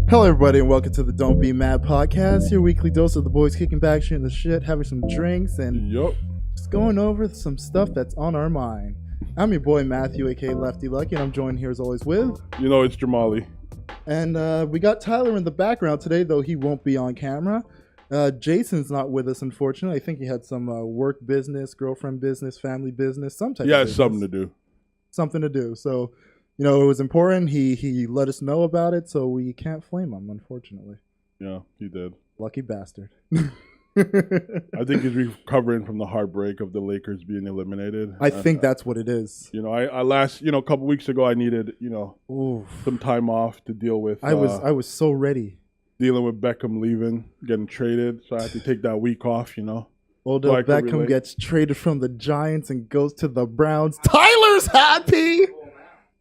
Hello, everybody, and welcome to the Don't Be Mad podcast, your weekly dose of the boys kicking back, shooting the shit, having some drinks, and just going over some stuff that's on our mind. I'm your boy Matthew, aka Lefty Lucky, and I'm joined here as always with... it's Jamali. And we got Tyler in the background today, though he won't be on camera. Jason's not with us, unfortunately. I think he had some work business, girlfriend business, family business, some type of business. Something to do. Something to do, so... You know, it was important. He let us know about it, so we can't flame him, unfortunately. Yeah, he did. Lucky bastard. I think he's recovering from the heartbreak of the Lakers being eliminated. I think that's what it is. I last, a couple weeks ago, I needed, some time off to deal with. I was so ready. Dealing with Beckham leaving, getting traded, so I had to take that week off, Odell Beckham gets traded from the Giants and goes to the Browns. Tyler's happy.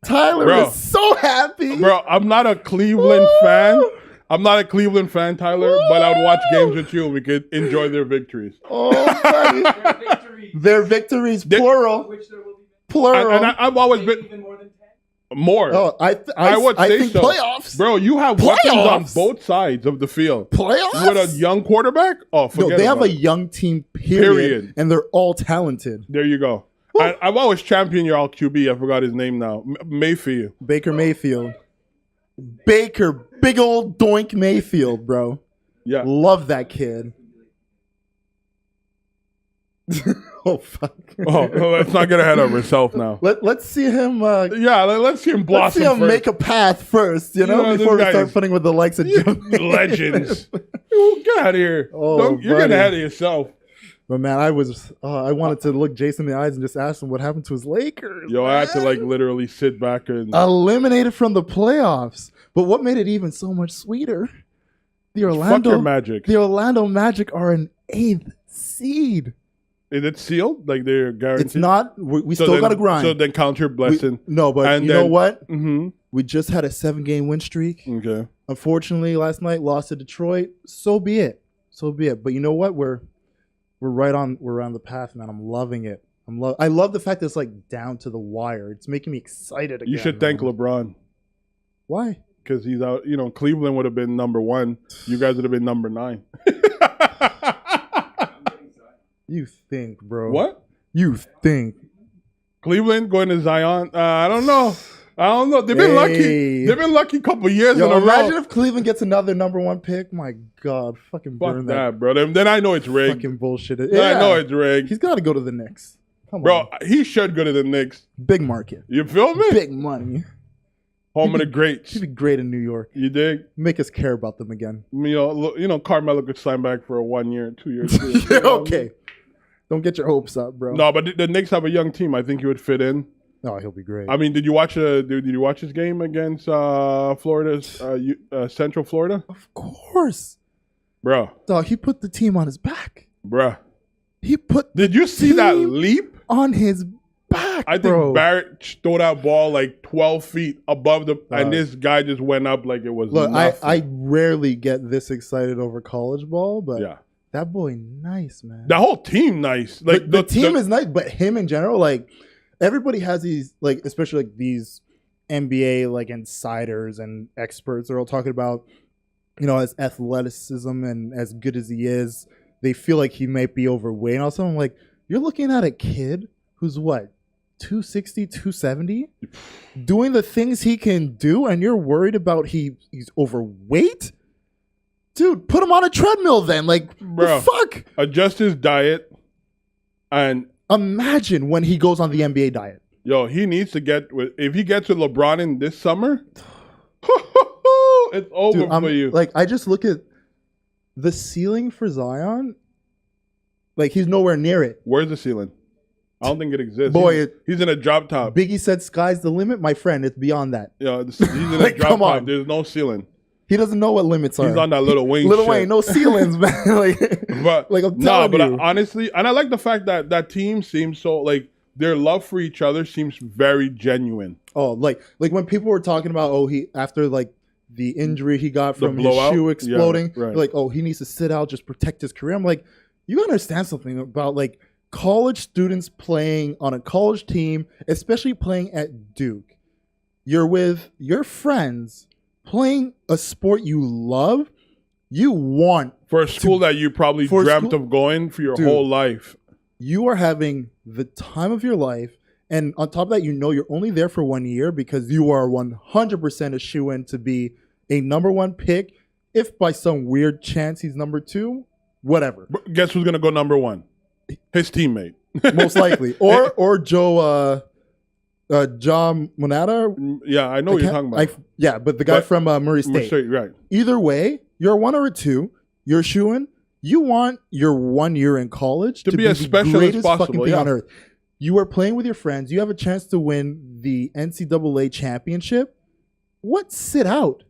Tyler is so happy. Bro, I'm not a Cleveland fan. I'm not a Cleveland fan, Tyler, but I would watch games with you and we could enjoy their victories. Oh, buddy. Their victories, plural. Plural. And I've always been... Even more than 10? More. Oh, I think so. Playoffs. Bro, you have weapons on both sides of the field. Playoffs? With a young quarterback? Oh, forget No, they have about a young team, period. And they're all talented. There you go. I've always championed your QB. I forgot his name now. Mayfield. Baker Mayfield. Baker. Big old doink Mayfield, bro. Yeah. Love that kid. Oh, fuck. Let's not get ahead of ourselves now. Let's see him. Let's see him blossom. Let's see him first. make a path first, before we start putting with the likes of legends. Get out of here. You're getting ahead of yourself. But man, I wanted to look Jason in the eyes and just ask him what happened to his Lakers. I had to literally sit back and eliminated from the playoffs. But what made it even so much sweeter? The Orlando Magic are an 8th seed. Is it sealed? Like they're guaranteed? It's not. We still got to grind. So then count your blessing. But you know what? Mm-hmm. We just had a 7-game win streak. Okay. Unfortunately, last night lost to Detroit. So be it. But you know what? We're on the path, man. I'm loving it. I love the fact that it's down to the wire. It's making me excited again. You should thank LeBron. Why? Because he's out. Cleveland would have been number 1. You guys would have been number 9. You think, bro? What? You think? Cleveland going to Zion? I don't know. They've been lucky. They've been lucky a couple years in a row. Imagine if Cleveland gets another number 1 pick. My God, fucking burn that, bro. Then I know it's rigged. Fucking bullshit. Yeah. I know it's rigged. He's got to go to the Knicks. Come on, bro. He should go to the Knicks. Big market. You feel me? Big money. Home of the greats. He'd be great in New York. You dig? Make us care about them again. Carmelo could sign back for a 1 year, 2 years. Yeah, okay. Don't get your hopes up, bro. No, but the Knicks have a young team. I think he would fit in. No, he'll be great. I mean, did you watch his game against Florida's Central Florida? Of course, bro. Dog, he put the team on his back, bro. Did you see that leap on his back? I think Barrett threw that ball 12 feet above and this guy just went up like it was. Look, nothing. I rarely get this excited over college ball, but yeah. That boy nice, man. The whole team nice. The team is nice, but him in general, everybody has these, especially these NBA insiders and experts. They're all talking about, his athleticism and as good as he is, they feel like he might be overweight. And also, I'm like, you're looking at a kid who's what, 260, 270, doing the things he can do, and you're worried about he's overweight? Dude, put him on a treadmill then. Bro, the fuck? Adjust his diet and imagine when he goes on the NBA diet. Yo, he needs to if he gets with LeBron in this summer, it's over for you. I just look at the ceiling for Zion. He's nowhere near it. Where's the ceiling? I don't think it exists. Boy, he's in a drop top. Biggie said sky's the limit. My friend, it's beyond that. Yeah, he's in a drop top. There's no ceiling. He doesn't know what limits are. He's on that Lil Wayne Lil Wayne, no ceilings, man. I'm telling you. Honestly, and I like the fact that that team seems so, their love for each other seems very genuine. Oh, when people were talking about, after the injury he got from his shoe exploding, right. He needs to sit out, just protect his career. I'm like, you gotta understand something about, college students playing on a college team, especially playing at Duke. You're with your friends playing a sport you love, you want for a school that you probably dreamt of going for your whole life. You are having the time of your life. And on top of that, you're only there for 1 year because you are 100% a shoo-in to be a number one pick. If by some weird chance he's number two, whatever. But guess who's going to go number one? His teammate. Most likely. Or Joe John Monata. Yeah, I know what you're talking about. But the guy from Murray State. Right. Either way, you're a 1 or a 2. You're a shoo-in. You want your 1 year in college to be as special the greatest as possible, fucking thing on earth. You are playing with your friends. You have a chance to win the NCAA championship. What? Sit out.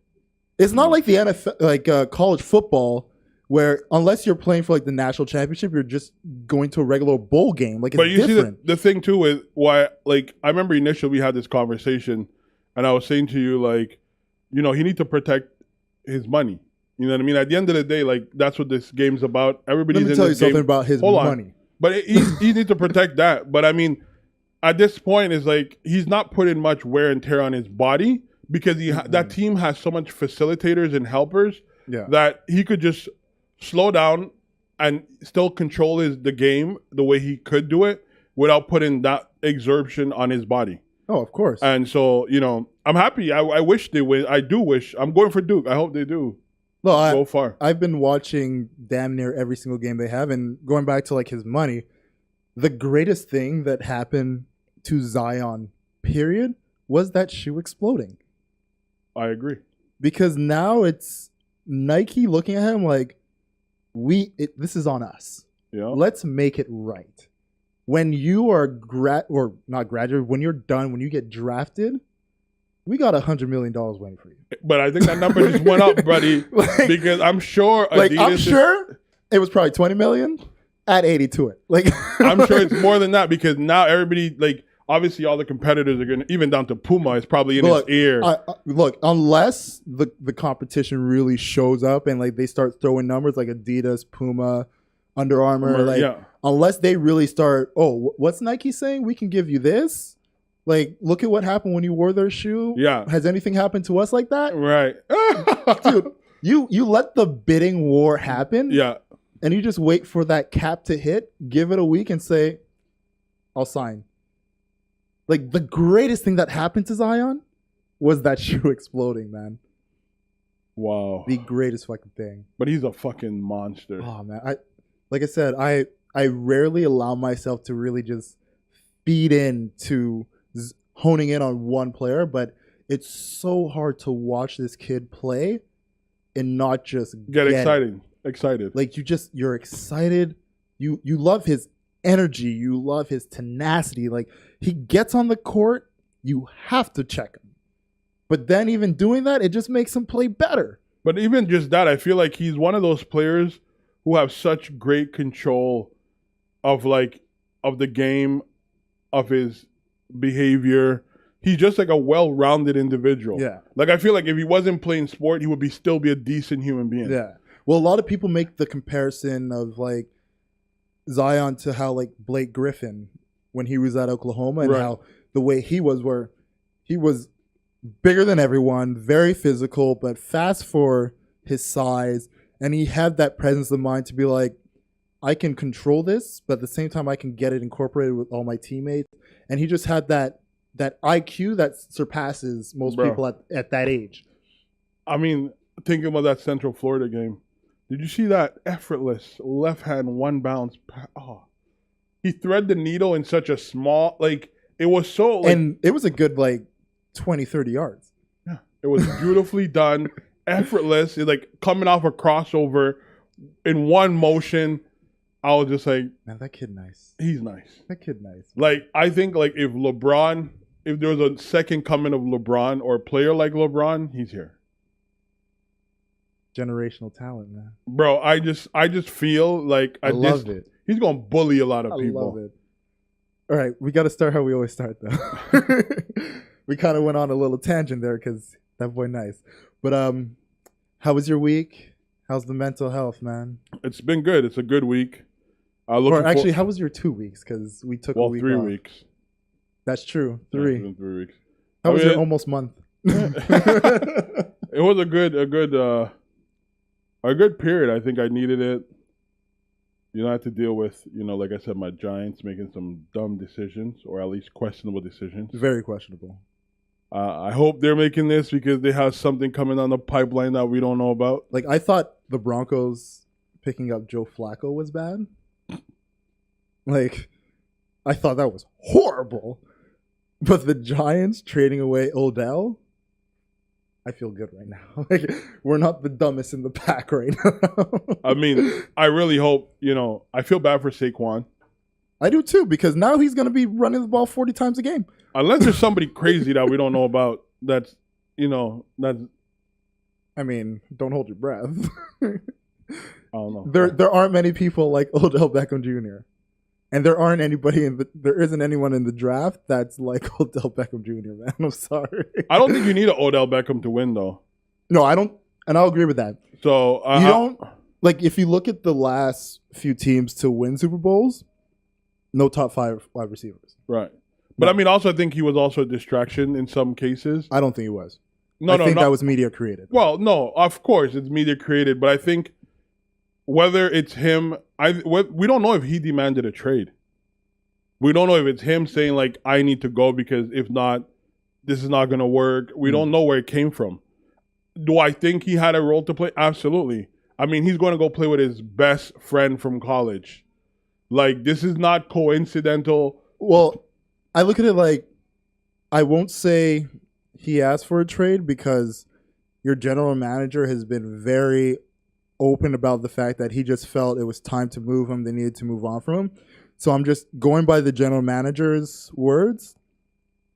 It's not like the NFL, like college football, where unless you're playing for like the national championship, you're just going to a regular bowl game. Like, it's but you different. see, the thing too is why. Like, I remember initially we had this conversation, and I was saying to you, like, he needs to protect his money. You know what I mean? At the end of the day, like, that's what this game's about. Everybody's Let me in tell this you something game. about his Hold money. On. But he needs to protect that. But I mean, at this point, it's like he's not putting much wear and tear on his body because that team has so much facilitators and helpers that he could just slow down and still control the game the way he could do it without putting that exertion on his body. Oh, of course. And so, I'm happy. I wish they win. I do wish. I'm going for Duke. I hope they do. Well, go far. I've been watching damn near every single game they have, and going back to like his money, the greatest thing that happened to Zion, period, was that shoe exploding. I agree. Because now it's Nike looking at him like, this is on us. Yeah. Let's make it right. When you are not graduate, when you're done, when you get drafted, we got $100 million waiting for you. But I think that number just went up, buddy. Because I'm sure Adidas it was probably 20 million. Add 80 to it. Like, I'm sure it's more than that because now everybody, like, obviously all the competitors are going to, even down to Puma, is probably in his ear. Look, unless the competition really shows up and like they start throwing numbers like Adidas, Puma, Under Armour, unless they really start, what's Nike saying? We can give you this. Like, look at what happened when you wore their shoe. Yeah. Has anything happened to us like that? Right. Dude, you let the bidding war happen. Yeah. And you just wait for that cap to hit, give it a week and say, I'll sign. Like, the greatest thing that happened to Zion was that shoe exploding, man. Wow. The greatest fucking thing. But he's a fucking monster. Oh, man. Like I said, I rarely allow myself to really just feed into honing in on one player, but it's so hard to watch this kid play and not just get excited. Like, you're excited. You love his energy. You love his tenacity. Like, he gets on the court, you have to check him. But then even doing that, it just makes him play better. But even just that, I feel like he's one of those players who have such great control of the game, of his behavior. He's just like a well-rounded individual. Yeah. Like, I feel like if he wasn't playing sport, he would still be a decent human being. Yeah. Well, a lot of people make the comparison of like Zion to how like Blake Griffin when he was at Oklahoma and how the way he was, where he was bigger than everyone, very physical, but fast for his size. And he had that presence of mind to be like, I can control this, but at the same time, I can get it incorporated with all my teammates. And he just had that IQ that surpasses most people at that age. I mean, thinking about that Central Florida game, did you see that effortless left hand one bounce? He threaded the needle in such a small, like, it was so, like, and it was a good, like, 20, 30 yards. Yeah, it was beautifully done, effortless, like, coming off a crossover in one motion. I was just like, man, that kid nice. He's nice. That kid nice. Like, I think, like, if there was a second coming of LeBron or a player like LeBron, he's here. Generational talent, man. Bro, I just feel like I love it. He's gonna bully a lot of people. I love it. All right, we got to start how we always start, though. We kind of went on a little tangent there because that boy nice. But how was your week? How's the mental health, man? It's been good. It's a good week. How was your 2 weeks? Because we took a week 3 off. weeks. That's true. 3. Yeah, it's been 3 weeks. How was your almost month? it was a good period. I think I needed it. You know, I had to deal with, like I said, my Giants making some dumb decisions, or at least questionable decisions. Very questionable. I hope they're making this because they have something coming on the pipeline that we don't know about. Like, I thought the Broncos picking up Joe Flacco was bad. Like, I thought that was horrible. But the Giants trading away Odell, I feel good right now. Like, we're not the dumbest in the pack right now. I mean, I really hope, I feel bad for Saquon. I do too, because now he's going to be running the ball 40 times a game. Unless there's somebody crazy that we don't know about that's. I mean, don't hold your breath. I don't know. There aren't many people like Odell Beckham Jr. And there isn't anyone in the draft that's like Odell Beckham Jr., man. I'm sorry. I don't think you need an Odell Beckham to win, though. No, I don't. And I'll agree with that. So you don't, like, if you look at the last few teams to win Super Bowls, no top 5 wide receivers. Right. But, I mean, also, I think he was also a distraction in some cases. I don't think he was. I think that was media created. Well, no, of course, it's media created. But I think whether it's him, we don't know if he demanded a trade. We don't know if it's him saying, like, I need to go because if not, this is not going to work. We don't know where it came from. Do I think he had a role to play? Absolutely. I mean, he's going to go play with his best friend from college. Like, this is not coincidental. Well, I look at it like, I won't say he asked for a trade because your general manager has been very open about the fact that he just felt it was time to move him. They needed to move on from him. So I'm just going by the general manager's words.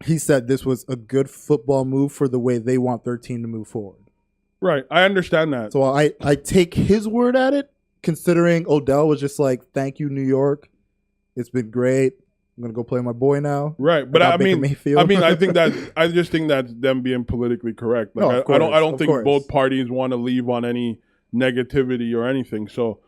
He said this was a good football move for the way they want their team to move forward. Right. I understand that. So I take his word at it, considering Odell was just like, thank you, New York. It's been great. I'm going to go play my boy now. Right. But I just think that's them being politically correct. Like, I don't think both parties want to leave on any negativity or anything. So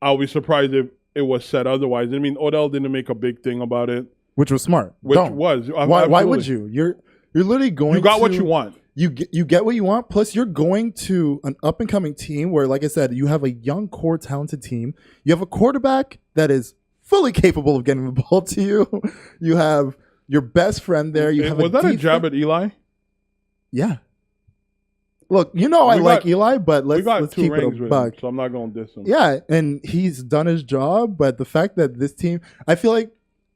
I'll be surprised if it was said otherwise. I mean, Odell didn't make a big thing about it, which was smart. Why would you? You're literally going. You got what you want. You get what you want. Plus, you're going to an up and coming team where, like I said, you have a young core talented team. You have a quarterback that is fully capable of getting the ball to you. You have your best friend there. Was that a jab at Eli? Yeah. Look, I like Eli, but let's keep it a buck. So I'm not going to diss him. Yeah, and he's done his job, but the fact that this team, I feel like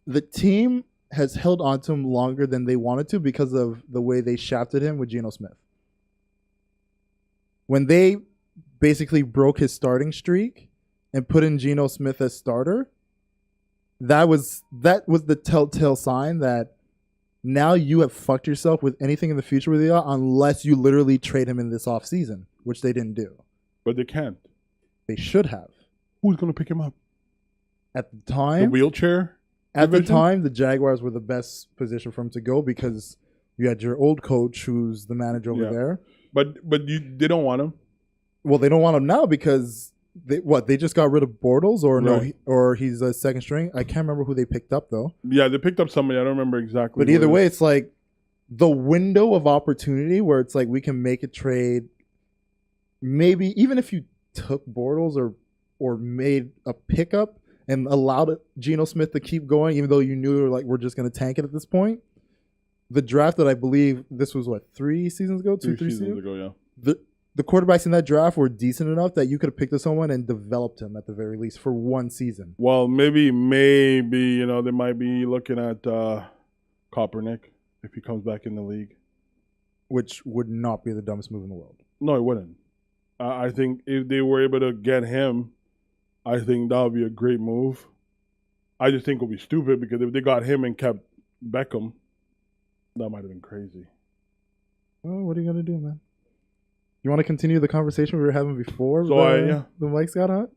the team has held on to him longer than they wanted to because of the way they shafted him with Geno Smith. When they basically broke his starting streak and put in Geno Smith as starter, that was the telltale sign that now you have fucked yourself with anything in the future with Eli unless you literally trade him in this offseason, which they didn't do. But they can't. They should have. Who's going to pick him up? At the time, the wheelchair? At the time, the Jaguars were the best position for him to go because you had your old coach who's the manager over there. But they don't want him. Well, they don't want him now because they just got rid of Bortles or he's a second string. I can't remember who they picked up though. Yeah, they picked up somebody. I don't remember exactly. But either way, it's like the window of opportunity where it's like we can make a trade. Maybe even if you took Bortles or made a pickup and allowed Geno Smith to keep going, even though you knew like we're just going to tank it at this point. The draft that I believe this was 3 seasons ago, 3 seasons ago, yeah. The quarterbacks in that draft were decent enough that you could have picked up someone and developed him at the very least for 1 season. Well, maybe they might be looking at Kaepernick if he comes back in the league, which would not be the dumbest move in the world. No, it wouldn't. I think if they were able to get him, I think that would be a great move. I just think it would be stupid because if they got him and kept Beckham, that might have been crazy. Oh, what are you going to do, man? You want to continue the conversation we were having before the mics got hot?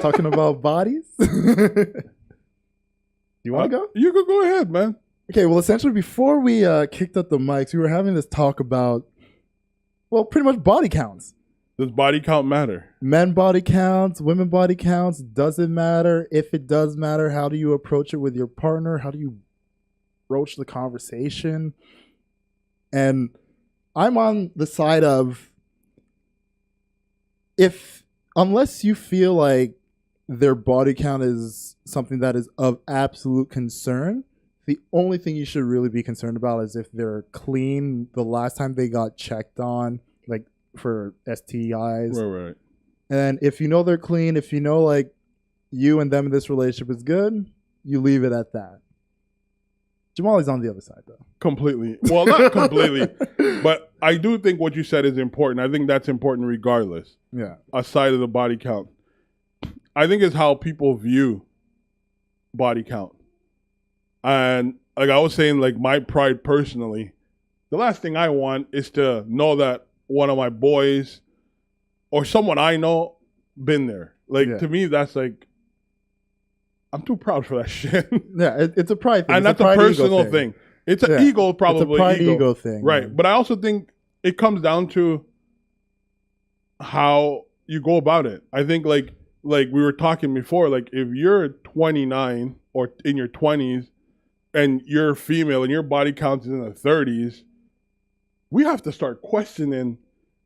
Talking about bodies? You want to go? You could go ahead, man. Okay, well, essentially, before we kicked up the mics, we were having this talk about, pretty much body counts. Does body count matter? Men body counts, women body counts. Does it matter? If it does matter, how do you approach it with your partner? How do you broach the conversation? And I'm on the side of unless you feel like their body count is something that is of absolute concern, the only thing you should really be concerned about is if they're clean the last time they got checked on, like for STIs. Right. And if you know they're clean, if you know like you and them in this relationship is good, you leave it at that. Jamali's on the other side, though. Completely. Well, not completely, but I do think what you said is important. I think that's important regardless. Yeah. Aside of the body count. I think it's how people view body count. And like I was saying, like my pride personally, the last thing I want is to know that one of my boys or someone I know been there. Like to me, that's like, I'm too proud for that shit. Yeah, it's a pride thing. And that's a personal thing. It's an ego, probably. It's a pride ego thing. Right. Man. But I also think it comes down to how you go about it. I think like we were talking before, like if you're 29 or in your 20s and you're female and your body count is in the 30s, we have to start questioning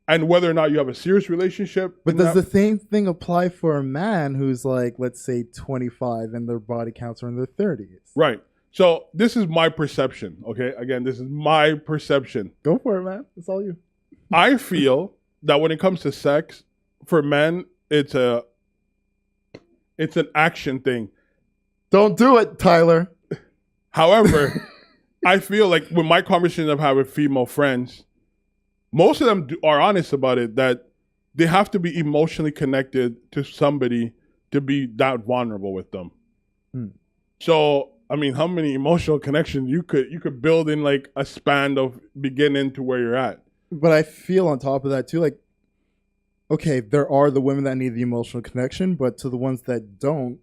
and whether or not you have a serious relationship. But does the same thing apply for a man who's like, let's say 25 and their body counts are in their 30s? Right. So this is my perception, okay? Again, this is my perception. Go for it, man. It's all you. I feel that when it comes to sex, for men, it's an action thing. Don't do it, Tyler. However, I feel like with my conversations I've had with female friends, most of them are honest about it, that they have to be emotionally connected to somebody to be that vulnerable with them. So, I mean, how many emotional connections you could build in like a span of beginning to where you're at? But I feel on top of that too, like, okay, there are the women that need the emotional connection, but to the ones that don't,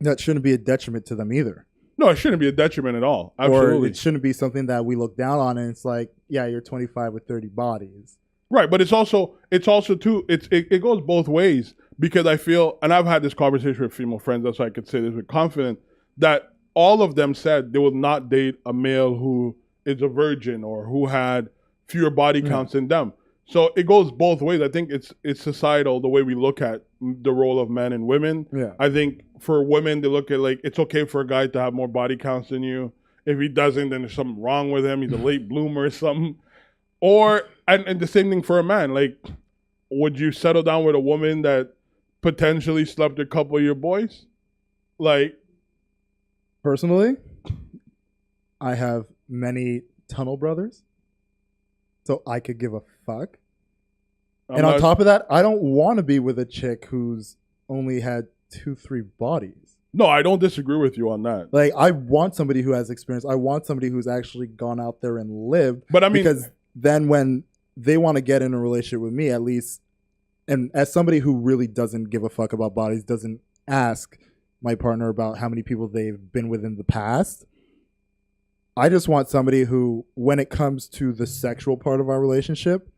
that shouldn't be a detriment to them either. No, it shouldn't be a detriment at all. Absolutely. Or it shouldn't be something that we look down on and it's like, yeah, you're 25 with 30 bodies. Right, but it's also too, it goes both ways, because I feel, and I've had this conversation with female friends, that's why I could say this with confidence, that all of them said they would not date a male who is a virgin or who had fewer body counts than them. So it goes both ways. I think it's societal, the way we look at the role of men and women. Yeah. I think for women, they look at like, it's okay for a guy to have more body counts than you. If he doesn't, then there's something wrong with him. He's a late bloomer or something. Or, and the same thing for a man. Like, would you settle down with a woman that potentially slept a couple of your boys? Like, personally, I have many tunnel brothers, so I could give a fuck. And on top of that, I don't want to be with a chick who's only had 2-3 bodies. No, I don't disagree with you on that. Like, I want somebody who has experience. I want somebody who's actually gone out there and lived. But I mean, because then when they want to get in a relationship with me, at least, and as somebody who really doesn't give a fuck about bodies, doesn't ask my partner about how many people they've been with in the past, I just want somebody who, when it comes to the sexual part of our relationship,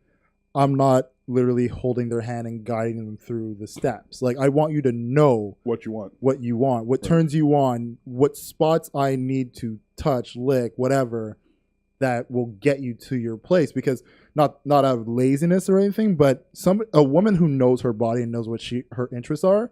I'm not literally holding their hand and guiding them through the steps. Like, I want you to know what you want, what turns you on, what spots I need to touch, lick, whatever, that will get you to your place. Because not out of laziness or anything, but a woman who knows her body and knows what her interests are,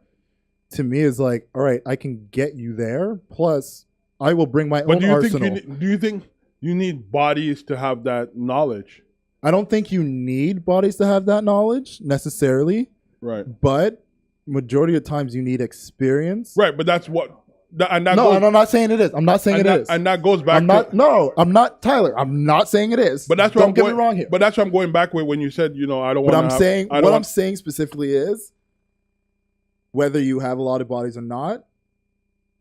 to me is like, all right, I can get you there. Plus, I will bring my own arsenal. Do you think you need bodies to have that knowledge? I don't think you need bodies to have that knowledge necessarily. Right. But majority of times you need experience. Right, but that's what... And I'm not saying it is. I'm not saying it is. And that goes back I'm not, Tyler. I'm not saying it is. But that's what Don't get me wrong here. But that's what I'm going back with when you said, I don't want to What I'm saying specifically is, whether you have a lot of bodies or not,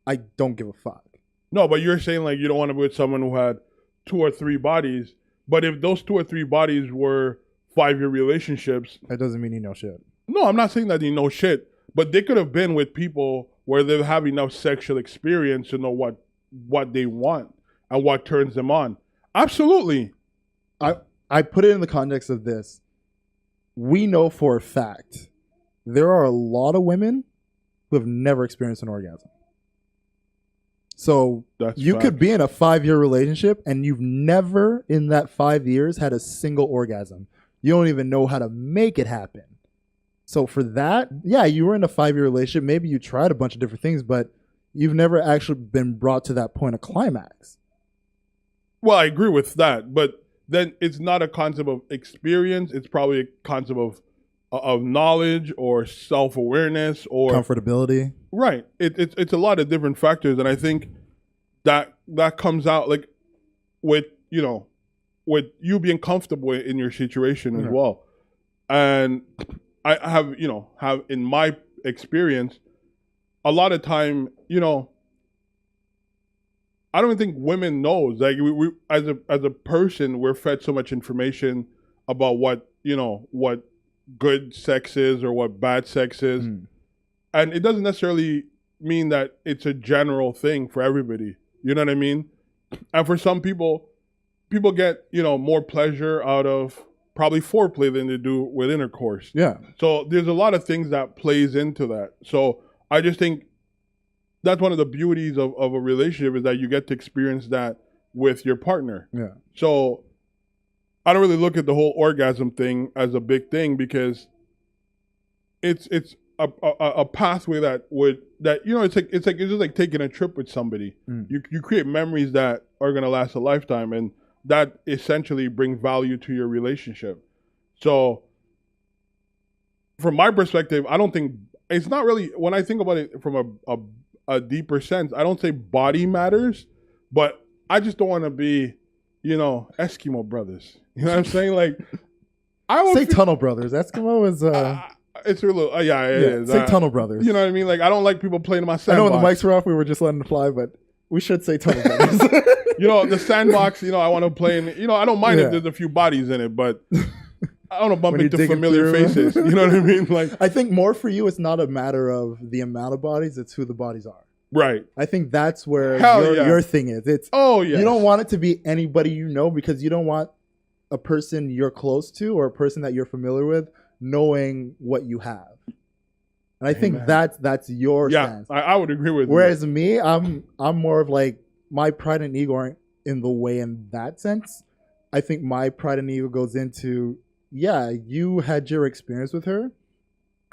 I don't give a fuck. No, but you're saying like you don't want to be with someone who had 2 or 3 bodies. But if those 2 or 3 bodies were 5-year relationships... That doesn't mean you know shit. No, I'm not saying that you know shit. But they could have been with people where they have enough sexual experience to know what they want and what turns them on. Absolutely. I put it in the context of this. We know for a fact there are a lot of women who have never experienced an orgasm. So That's you facts. could be in a 5-year relationship and you've never in that 5 years had a single orgasm. You don't even know how to make it happen. So for that, yeah, you were in a 5-year relationship. Maybe you tried a bunch of different things, but you've never actually been brought to that point of climax. Well, I agree with that, but then it's not a concept of experience. It's probably a concept of knowledge or self-awareness or comfortability. Right. It's a lot of different factors, and I think that comes out like with with you being comfortable in your situation as well. And I have in my experience, a lot of time, I don't think women knows. Like we as a person, we're fed so much information about what good sex is or what bad sex is. And it doesn't necessarily mean that it's a general thing for everybody. You know what I mean? And for some people get, more pleasure out of probably foreplay than they do with intercourse. Yeah. So there's a lot of things that plays into that. So I just think that's one of the beauties of a relationship, is that you get to experience that with your partner. Yeah. So I don't really look at the whole orgasm thing as a big thing, because it's a pathway it's just like taking a trip with somebody. You create memories that are gonna last a lifetime, and that essentially brings value to your relationship. So from my perspective, I don't think it's not really, when I think about it from a deeper sense, I don't say body matters, but I just don't want to be, Eskimo brothers. You know what I'm saying? Like, I would say Tunnel Brothers. Eskimo is it's a little it is. Say Tunnel Brothers. You know what I mean? Like, I don't like people playing in my sandbox. I know when the mics were off, we were just letting it fly, but we should say Tunnel Brothers. The sandbox. I want to play in. I don't mind if there's a few bodies in it, but I don't want to bump into familiar faces. You know what I mean? Like, I think more for you, it's not a matter of the amount of bodies; it's who the bodies are. Right. I think that's where your thing is. It's you don't want it to be anybody because you don't want a person you're close to or a person that you're familiar with knowing what you have. And I think that's your stance. I would agree with you. Whereas me, I'm more of like, my pride and ego aren't in the way in that sense. I think my pride and ego goes into, you had your experience with her,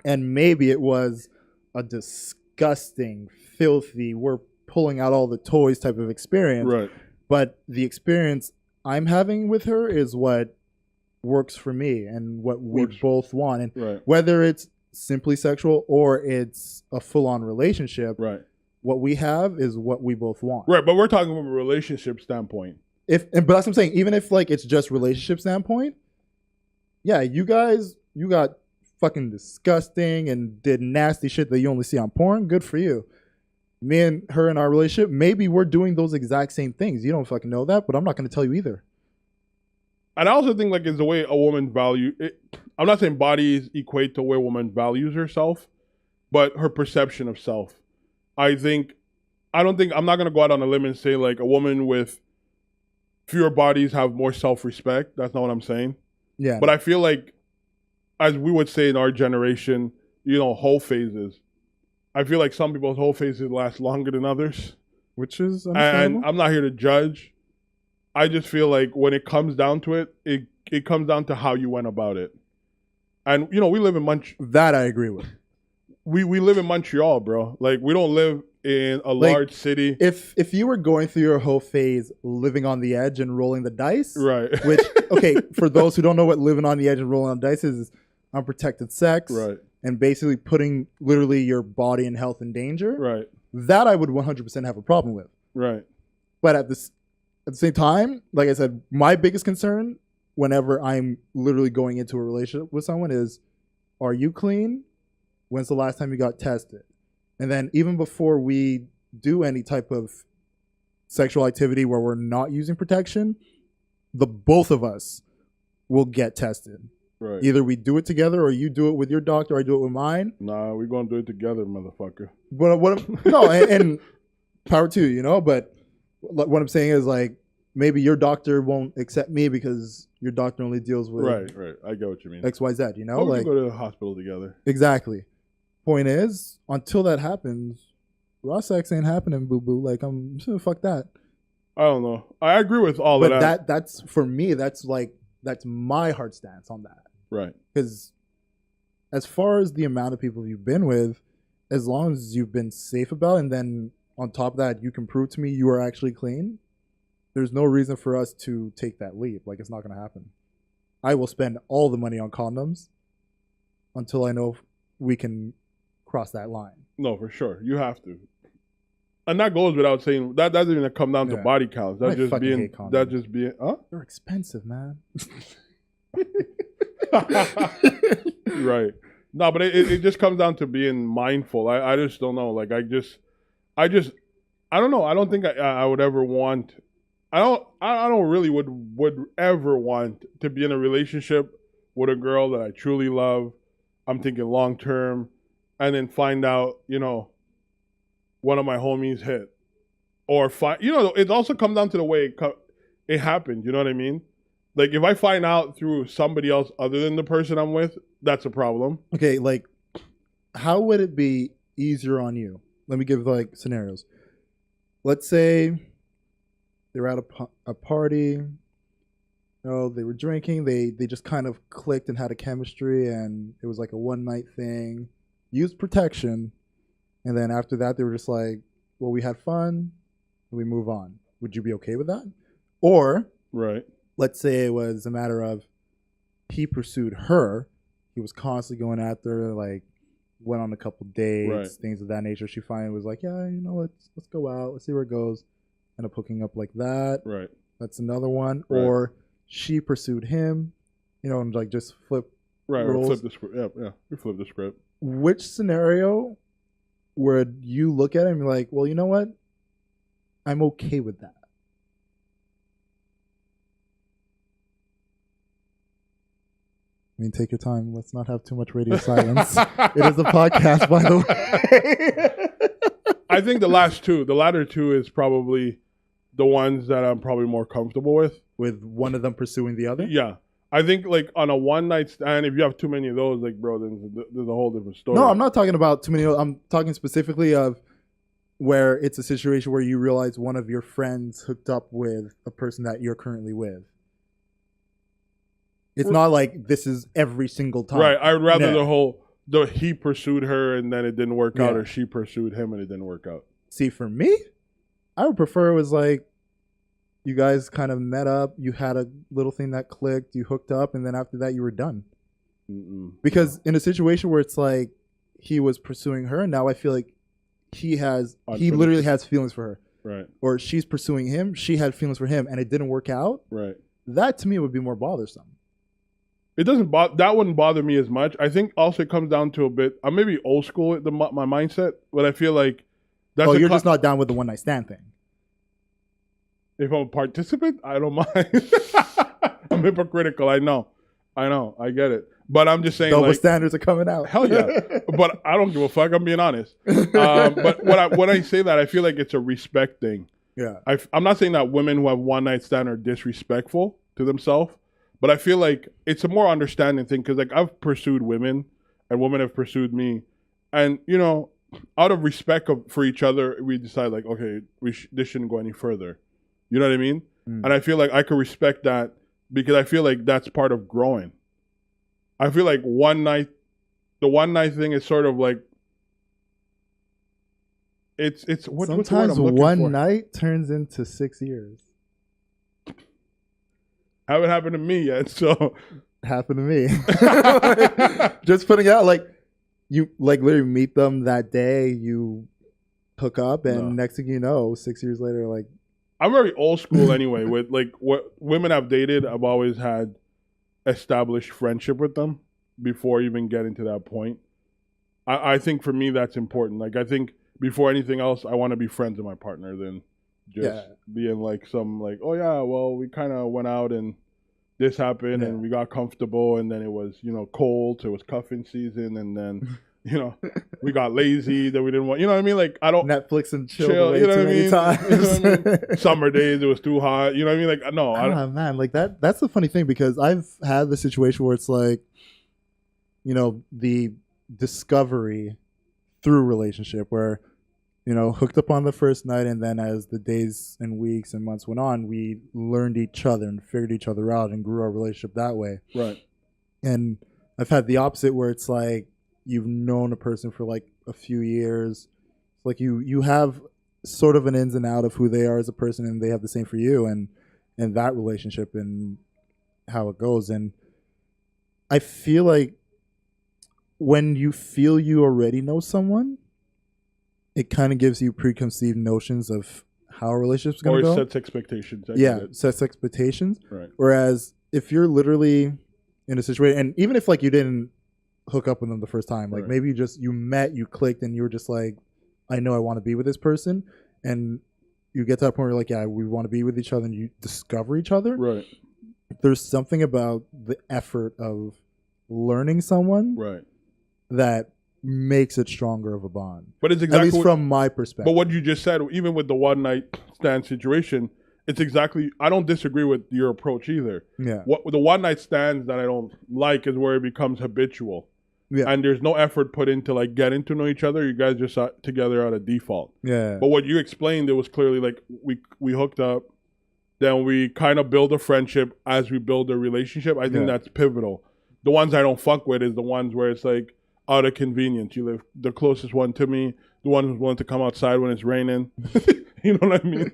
and maybe it was a disgusting, filthy, we're pulling out all the toys type of experience. Right. But the experience I'm having with her is what works for me and what we both want. And whether it's simply sexual or it's a full-on relationship, what we have is what we both want. Right, but we're talking from a relationship standpoint. But that's what I'm saying. Even if like it's just relationship standpoint, you got fucking disgusting and did nasty shit that you only see on porn. Good for you. Me and her in our relationship, maybe we're doing those exact same things. You don't fucking know that, but I'm not going to tell you either. And I also think like it's the way a woman I'm not saying bodies equate to where a woman values herself, but her perception of self. I'm not going to go out on a limb and say like a woman with fewer bodies have more self-respect. That's not what I'm saying. Yeah. But I feel like, as we would say in our generation, whole phases. I feel like some people's whole phases last longer than others. Which is understandable. And I'm not here to judge. I just feel like when it comes down to it, it comes down to how you went about it. And, we live in That I agree with. We live in Montreal, bro. Like, we don't live in a large city. If you were going through your whole phase living on the edge and rolling the dice. Right. Which, okay, for those who don't know what living on the edge and rolling on the dice is unprotected sex. Right. And basically putting literally your body and health in danger. Right. That I would 100% have a problem with. Right. But at the same time, like I said, my biggest concern whenever I'm literally going into a relationship with someone is, are you clean? When's the last time you got tested? And then even before we do any type of sexual activity where we're not using protection, the both of us will get tested. Right. Either we do it together or you do it with your doctor or I do it with mine. Nah, we're going to do it together, motherfucker. But and power to you, but what I'm saying is like, maybe your doctor won't accept me because your doctor only deals with right. I get what you mean. XYZ, we can go to the hospital together. Exactly. Point is, until that happens, raw sex ain't happening, boo boo. Like I'm fuck that. I don't know. I agree with all of that. But that's for me. That's my hard stance on that. Right. Because as far as the amount of people you've been with, as long as you've been safe about, and then on top of that, you can prove to me you are actually clean. There's no reason for us to take that leap. Like, it's not going to happen. I will spend all the money on condoms until I know we can cross that line. No, for sure. You have to. And that goes without saying. That doesn't even come down to body counts. That's just being. That just being. Huh? They're expensive, man. Right. No, but it just comes down to being mindful. I just don't know. Like I don't know. I don't think I would ever want. I don't really would ever want to be in a relationship with a girl that I truly love. I'm thinking long term, and then find out, one of my homies hit, or it also comes down to the way it happened. You know what I mean? Like if I find out through somebody else other than the person I'm with, that's a problem. Okay, like how would it be easier on you? Let me give scenarios. Let's say they were at a party. They were drinking. They just kind of clicked and had a chemistry, and it was like a one night thing. Used protection, and then after that, they were just like, "Well, we had fun, and we move on." Would you be okay with that? Or, right? Let's say it was a matter of he pursued her. He was constantly going after her, like went on a couple dates, things of that nature. She finally was like, "Yeah, let's go out. Let's see where it goes." End up hooking up like that. Right. That's another one. Right. Or she pursued him, and like just flip. Right. roles. Or flip the script. Yeah. We flip the script. Which scenario would you look at it and be like, well, you know what? I'm okay with that. I mean, take your time. Let's not have too much radio silence. It is a podcast, by the way. I think the latter two is probably the ones that I'm probably more comfortable with. With one of them pursuing the other? Yeah. I think like on a one night stand, if you have too many of those, like bro, then there's a whole different story. No, I'm not talking about too many. I'm talking specifically of where it's a situation where you realize one of your friends hooked up with a person that you're currently with. It's not like this is every single time. Right. I would rather he pursued her and then it didn't work out, or she pursued him and it didn't work out. See, for me, I would prefer it was like you guys kind of met up, you had a little thing that clicked, you hooked up, and then after that you were done. Because in a situation where it's like he was pursuing her, and now I feel like he literally has feelings for her. Right. Or she's pursuing him, she had feelings for him, and it didn't work out. Right. That to me would be more bothersome. It doesn't that wouldn't bother me as much. I think also it comes down to a bit. I'm maybe old school with my mindset, but I feel like that's. Oh, you're just not down with the one night stand thing. If I'm a participant, I don't mind. I'm hypocritical. I know. I get it. But I'm just saying, double standards are coming out. Hell yeah. But I don't give a fuck. I'm being honest. But when I say that, I feel like it's a respect thing. Yeah. I'm not saying that women who have one night stand are disrespectful to themselves. But I feel like it's a more understanding thing because, like, I've pursued women and women have pursued me. And, out of respect for each other, we decide, like, okay, this shouldn't go any further. You know what I mean? And I feel like I could respect that because I feel like that's part of growing. I feel like the one night thing is sort of like, sometimes one night turns into 6 years. Haven't happened to me yet, so happened to me. Just putting out like you literally meet them that day, you hook up, and next thing you know, 6 years later, like I'm very old school anyway. With like what women I've dated, I've always had established friendship with them before even getting to that point. I think for me that's important. Like I think before anything else, I want to be friends with my partner than just being like some like, oh yeah, well we kind of went out and this happened and we got comfortable and then it was cold, so it was cuffing season, and then we got lazy, then we didn't want, what I mean, like I don't Netflix and chill away too many times. I mean? Summer days it was too hot, what I mean, like no, I don't. Man, like that's the funny thing because I've had the situation where it's like the discovery through relationship where hooked up on the first night, and then as the days and weeks and months went on, we learned each other and figured each other out and grew our relationship that way. Right. And I've had the opposite where it's like you've known a person for like a few years. Like you have sort of an ins and out of who they are as a person, and they have the same for you, and that relationship and how it goes. And I feel like when you feel you already know someone, it kind of gives you preconceived notions of how a relationship's going to go. Or sets expectations. Sets expectations. Right. Whereas if you're literally in a situation, and even if like you didn't hook up with them the first time, like maybe you met, you clicked, and you were just like, I know I want to be with this person, and you get to that point where you're like, yeah, we want to be with each other, and you discover each other. Right. There's something about the effort of learning someone that makes it stronger of a bond. But it's exactly, at least from my perspective. But what you just said, even with the one night stand situation, it's exactly, I don't disagree with your approach either. Yeah. What the one night stands that I don't like is where it becomes habitual. Yeah. And there's no effort put into like getting to know each other. You guys just together out of default. Yeah. But what you explained, it was clearly like we hooked up, then we kind of build a friendship as we build a relationship. I think that's pivotal. The ones I don't fuck with is the ones where it's like out of convenience. You live the closest one to me, the one who's willing to come outside when it's raining. You know what I mean?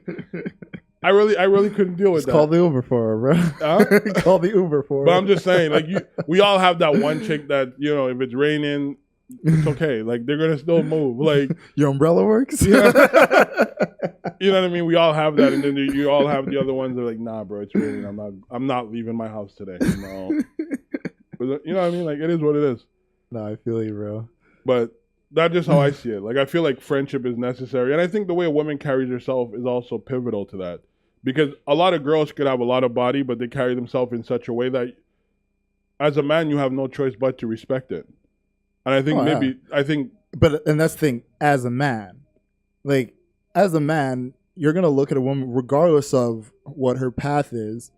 I really couldn't deal with that. Call the Uber for her, bro. Call the Uber for her. But I'm just saying, like we all have that one chick that, if it's raining, it's okay. Like they're gonna still move. Like your umbrella works. Yeah. You know what I mean? We all have that, and then you all have the other ones that are like, nah, bro, it's raining. I'm not leaving my house today. No. But, you know what I mean? Like it is what it is. No, I feel you, bro. But that's just how I see it. Like I feel like friendship is necessary, and I think the way a woman carries herself is also pivotal to that. Because a lot of girls could have a lot of body, but they carry themselves in such a way that, as a man, you have no choice but to respect it. And I think and that's the thing. As a man, you're gonna look at a woman regardless of what her path is,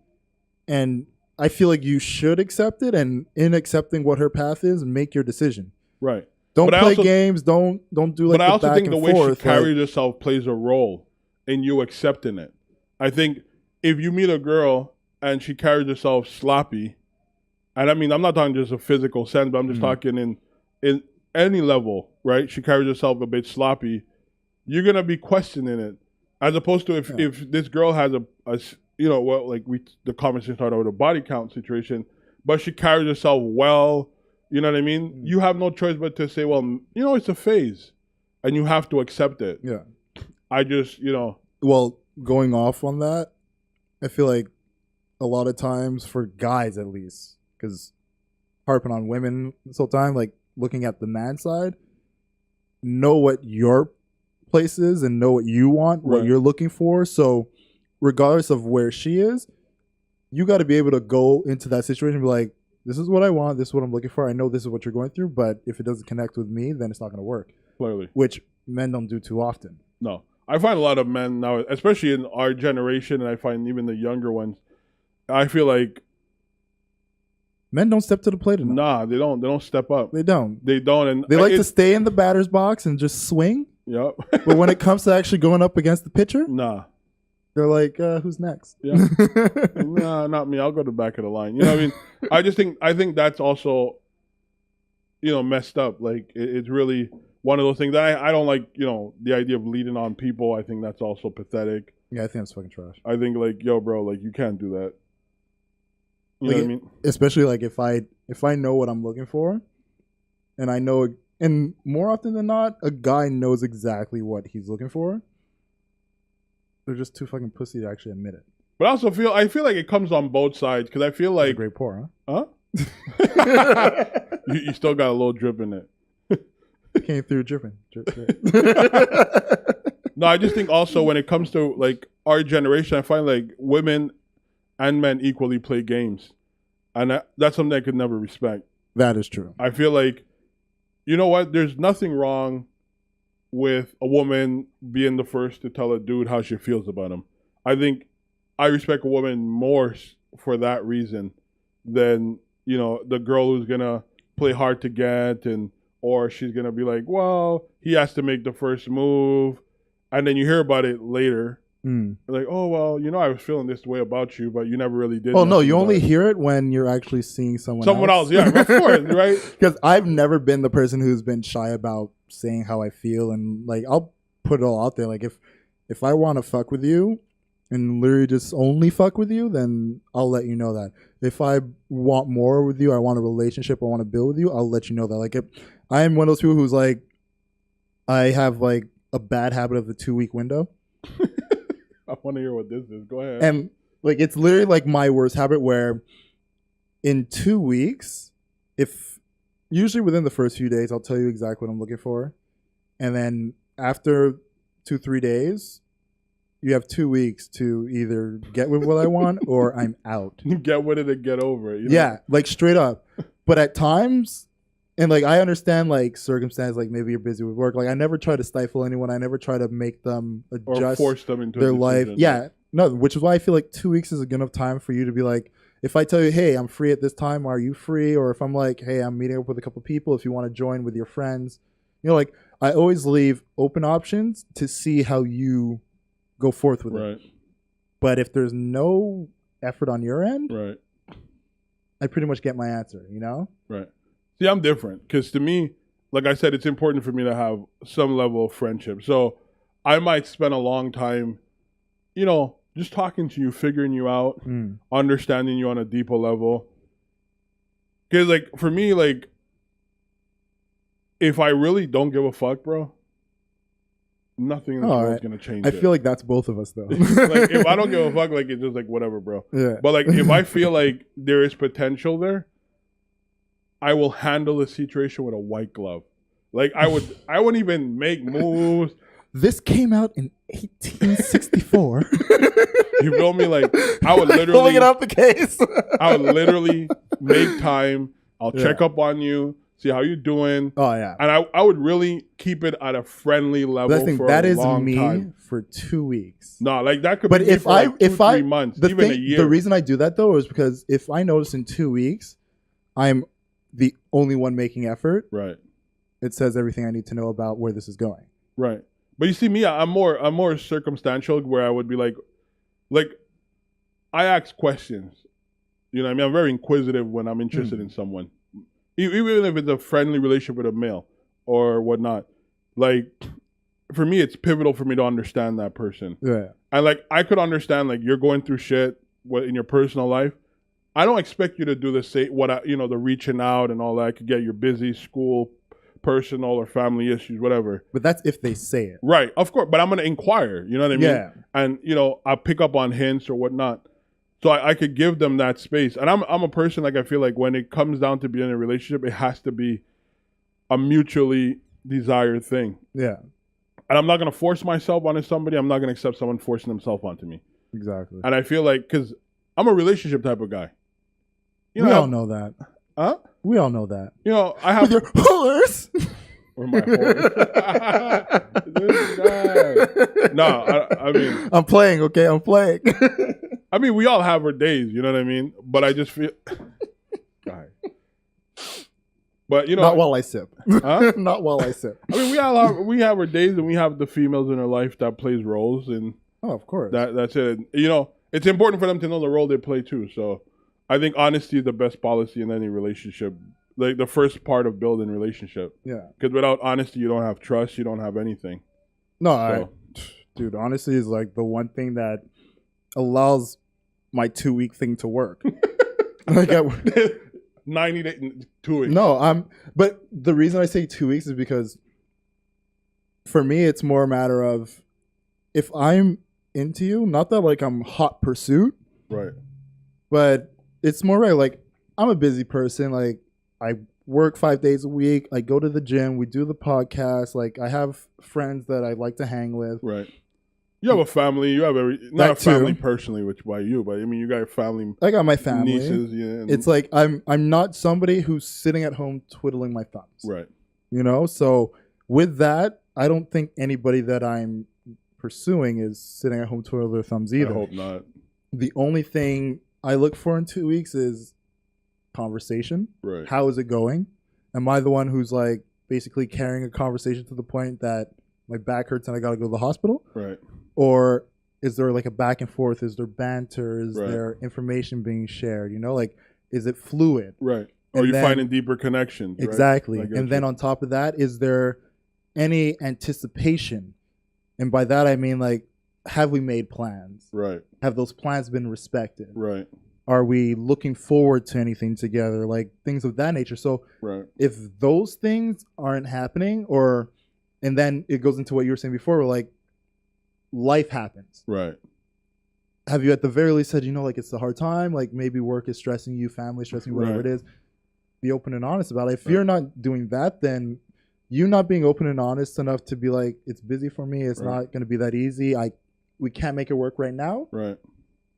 and I feel like you should accept it, and in accepting what her path is, make your decision. Right. Don't play games. Don't do like. But I also think the way she carries herself plays a role in you accepting it. I think if you meet a girl and she carries herself sloppy, and I mean I'm not talking just a physical sense, but I'm just talking in any level, right? She carries herself a bit sloppy. You're gonna be questioning it, as opposed to if this girl has the conversation started with a body count situation, but she carries herself well. You know what I mean? You have no choice but to say, well, it's a phase, and you have to accept it. Yeah. I just, Well, going off on that, I feel like a lot of times for guys at least, because harping on women this whole time, like looking at the man side, know what your place is and know what you want, what you're looking for. So regardless of where she is, you got to be able to go into that situation and be like, this is what I want, this is what I'm looking for. I know this is what you're going through, but if it doesn't connect with me, then it's not going to work. Clearly. Which men don't do too often. No. I find a lot of men now, especially in our generation, and I find even the younger ones, I feel like men don't step to the plate enough. Nah, they don't. They don't step up. They don't. And they like to stay in the batter's box and just swing. Yep. But when it comes to actually going up against the pitcher, nah. They're like, who's next? Yeah. Nah, not me. I'll go to the back of the line. You know what I mean? I think that's also, messed up. Like it's really one of those things that I don't like, the idea of leading on people. I think that's also pathetic. Yeah, I think that's fucking trash. I think like, yo, bro, like you can't do that. You know what I mean? Especially like if I know what I'm looking for, and I know, and more often than not, a guy knows exactly what he's looking for. They're just too fucking pussy to actually admit it. But I also feel like it comes on both sides because I feel like a great pour, huh? you still got a little drip in it. Came through dripping. Drip. No, I just think also when it comes to like our generation, I find like women and men equally play games, and that's something I could never respect. That is true. I feel like, you know what? There's nothing wrong with a woman being the first to tell a dude how she feels about him. I think I respect a woman more for that reason than, the girl who's gonna play hard to get or she's gonna be like, well, he has to make the first move. and then you hear about it later. Like, oh, well, I was feeling this way about you, but you never really did. Oh, no, you only hear it when you're actually seeing someone else. Yeah, of course, right? Because I've never been the person who's been shy about saying how I feel, and like I'll put it all out there. Like if I want to fuck with you and literally just only fuck with you, then I'll let you know that. If I want more with you, I want a relationship, I want to build with you, I'll let you know that. Like I am one of those people who's like, I have like a bad habit of the 2-week window. I want to hear what this is. Go ahead. And like it's literally like my worst habit where in 2 weeks, if usually within the first few days, I'll tell you exactly what I'm looking for. And then after 2-3 days, you have 2 weeks to either get with what I want or I'm out. Get with it and get over it. Yeah, like straight up. But at times, and like I understand like circumstances, like maybe you're busy with work. Like I never try to stifle anyone. I never try to make them adjust or force them into their life. Yeah, no, which is why I feel like 2 weeks is a good enough time for you to be like, if I tell you, hey, I'm free at this time, are you free? Or if I'm like, hey, I'm meeting up with a couple people, if you want to join with your friends, like I always leave open options to see how you go forth with it. But if there's no effort on your end, I pretty much get my answer, Right. See, I'm different because to me, like I said, it's important for me to have some level of friendship. So I might spend a long time, just talking to you, figuring you out, understanding you on a deeper level. Because like for me, like if I really don't give a fuck, bro, nothing in this world is gonna change. I feel like that's both of us though. Like if I don't give a fuck, like it's just like whatever, bro. Yeah. But like if I feel like there is potential there, I will handle the situation with a white glove. Like I wouldn't even make moves. This came out in 1864. You feel me? Like I would literally pulling it out the case. I would literally make time. I'll check up on you, see how you're doing. Oh yeah. And I would really keep it at a friendly level for a long time. For 2 weeks. No, like that could but be if for like 2-3 months, even a year. The reason I do that though is because if I notice in 2 weeks I'm the only one making effort, right, it says everything I need to know about where this is going. Right. But you see me, I'm more circumstantial where I would be like I ask questions. You know what I mean? I'm very inquisitive when I'm interested in someone. Even if it's a friendly relationship with a male or whatnot. Like for me, it's pivotal for me to understand that person. Yeah. And like I could understand like you're going through shit in your personal life. I don't expect you to do the same, the reaching out and all that. I could get your busy school, personal or family issues, whatever. But that's if they say it. Right, of course. But I'm going to inquire, you know what I mean? Yeah. And, I'll pick up on hints or whatnot. So I could give them that space. And I'm a person, like I feel like when it comes down to being in a relationship, it has to be a mutually desired thing. Yeah. And I'm not going to force myself onto somebody. I'm not going to accept someone forcing themselves onto me. Exactly. And I feel like, because I'm a relationship type of guy. We all know that. Huh? We all know that. I have... With your horse! Or my horse. This guy. No, I mean... I'm playing, okay? I'm playing. I mean, we all have our days, you know what I mean? But I just feel... God. But, Not while I sip. Huh? Not while I sip. I mean, we have our days and we have the females in our life that plays roles. And oh, of course. That's it. It's important for them to know the role they play too. So I think honesty is the best policy in any relationship. Like the first part of building a relationship. Yeah. Because without honesty, you don't have trust. You don't have anything. No, dude, honesty is like the one thing that allows my 2 week thing to work. Like 90 days, 2 weeks. No, but the reason I say 2 weeks is because for me, it's more a matter of if I'm into you, not that like I'm hot pursuit. Right. But it's more like I'm a busy person. Like I work 5 days a week. I go to the gym. We do the podcast. Like I have friends that I like to hang with. Right. You have a family. You have not a family personally, which by you, but I mean you got your family. I got my family. Nieces, yeah. It's like I'm not somebody who's sitting at home twiddling my thumbs. Right. So with that, I don't think anybody that I'm pursuing is sitting at home twiddling their thumbs either. I hope not. The only thing I look for in 2 weeks is conversation. Right. How How is it going? Am I the one who's like basically carrying a conversation to the point that my back hurts and I gotta go to the hospital? Right. Or is there like a back and forth? Is there banter? Is Right. there information being shared? Like, is it fluid? Right. Or you finding deeper connections. Exactly. Right? And then on top of that, is there any anticipation? And by that I mean, like, have we made plans? Right. Have those plans been respected? Right. Are we looking forward to anything together? Like things of that nature. So right. if those things aren't happening, and then it goes into what you were saying before, where like life happens. Right. Have you at the very least said, like, it's a hard time, like maybe work is stressing you, family stressing you, whatever right. it is, be open and honest about it. If you're not doing that, then you not being open and honest enough to be like, it's busy for me, it's not going to be that easy, we can't make it work right now. Right.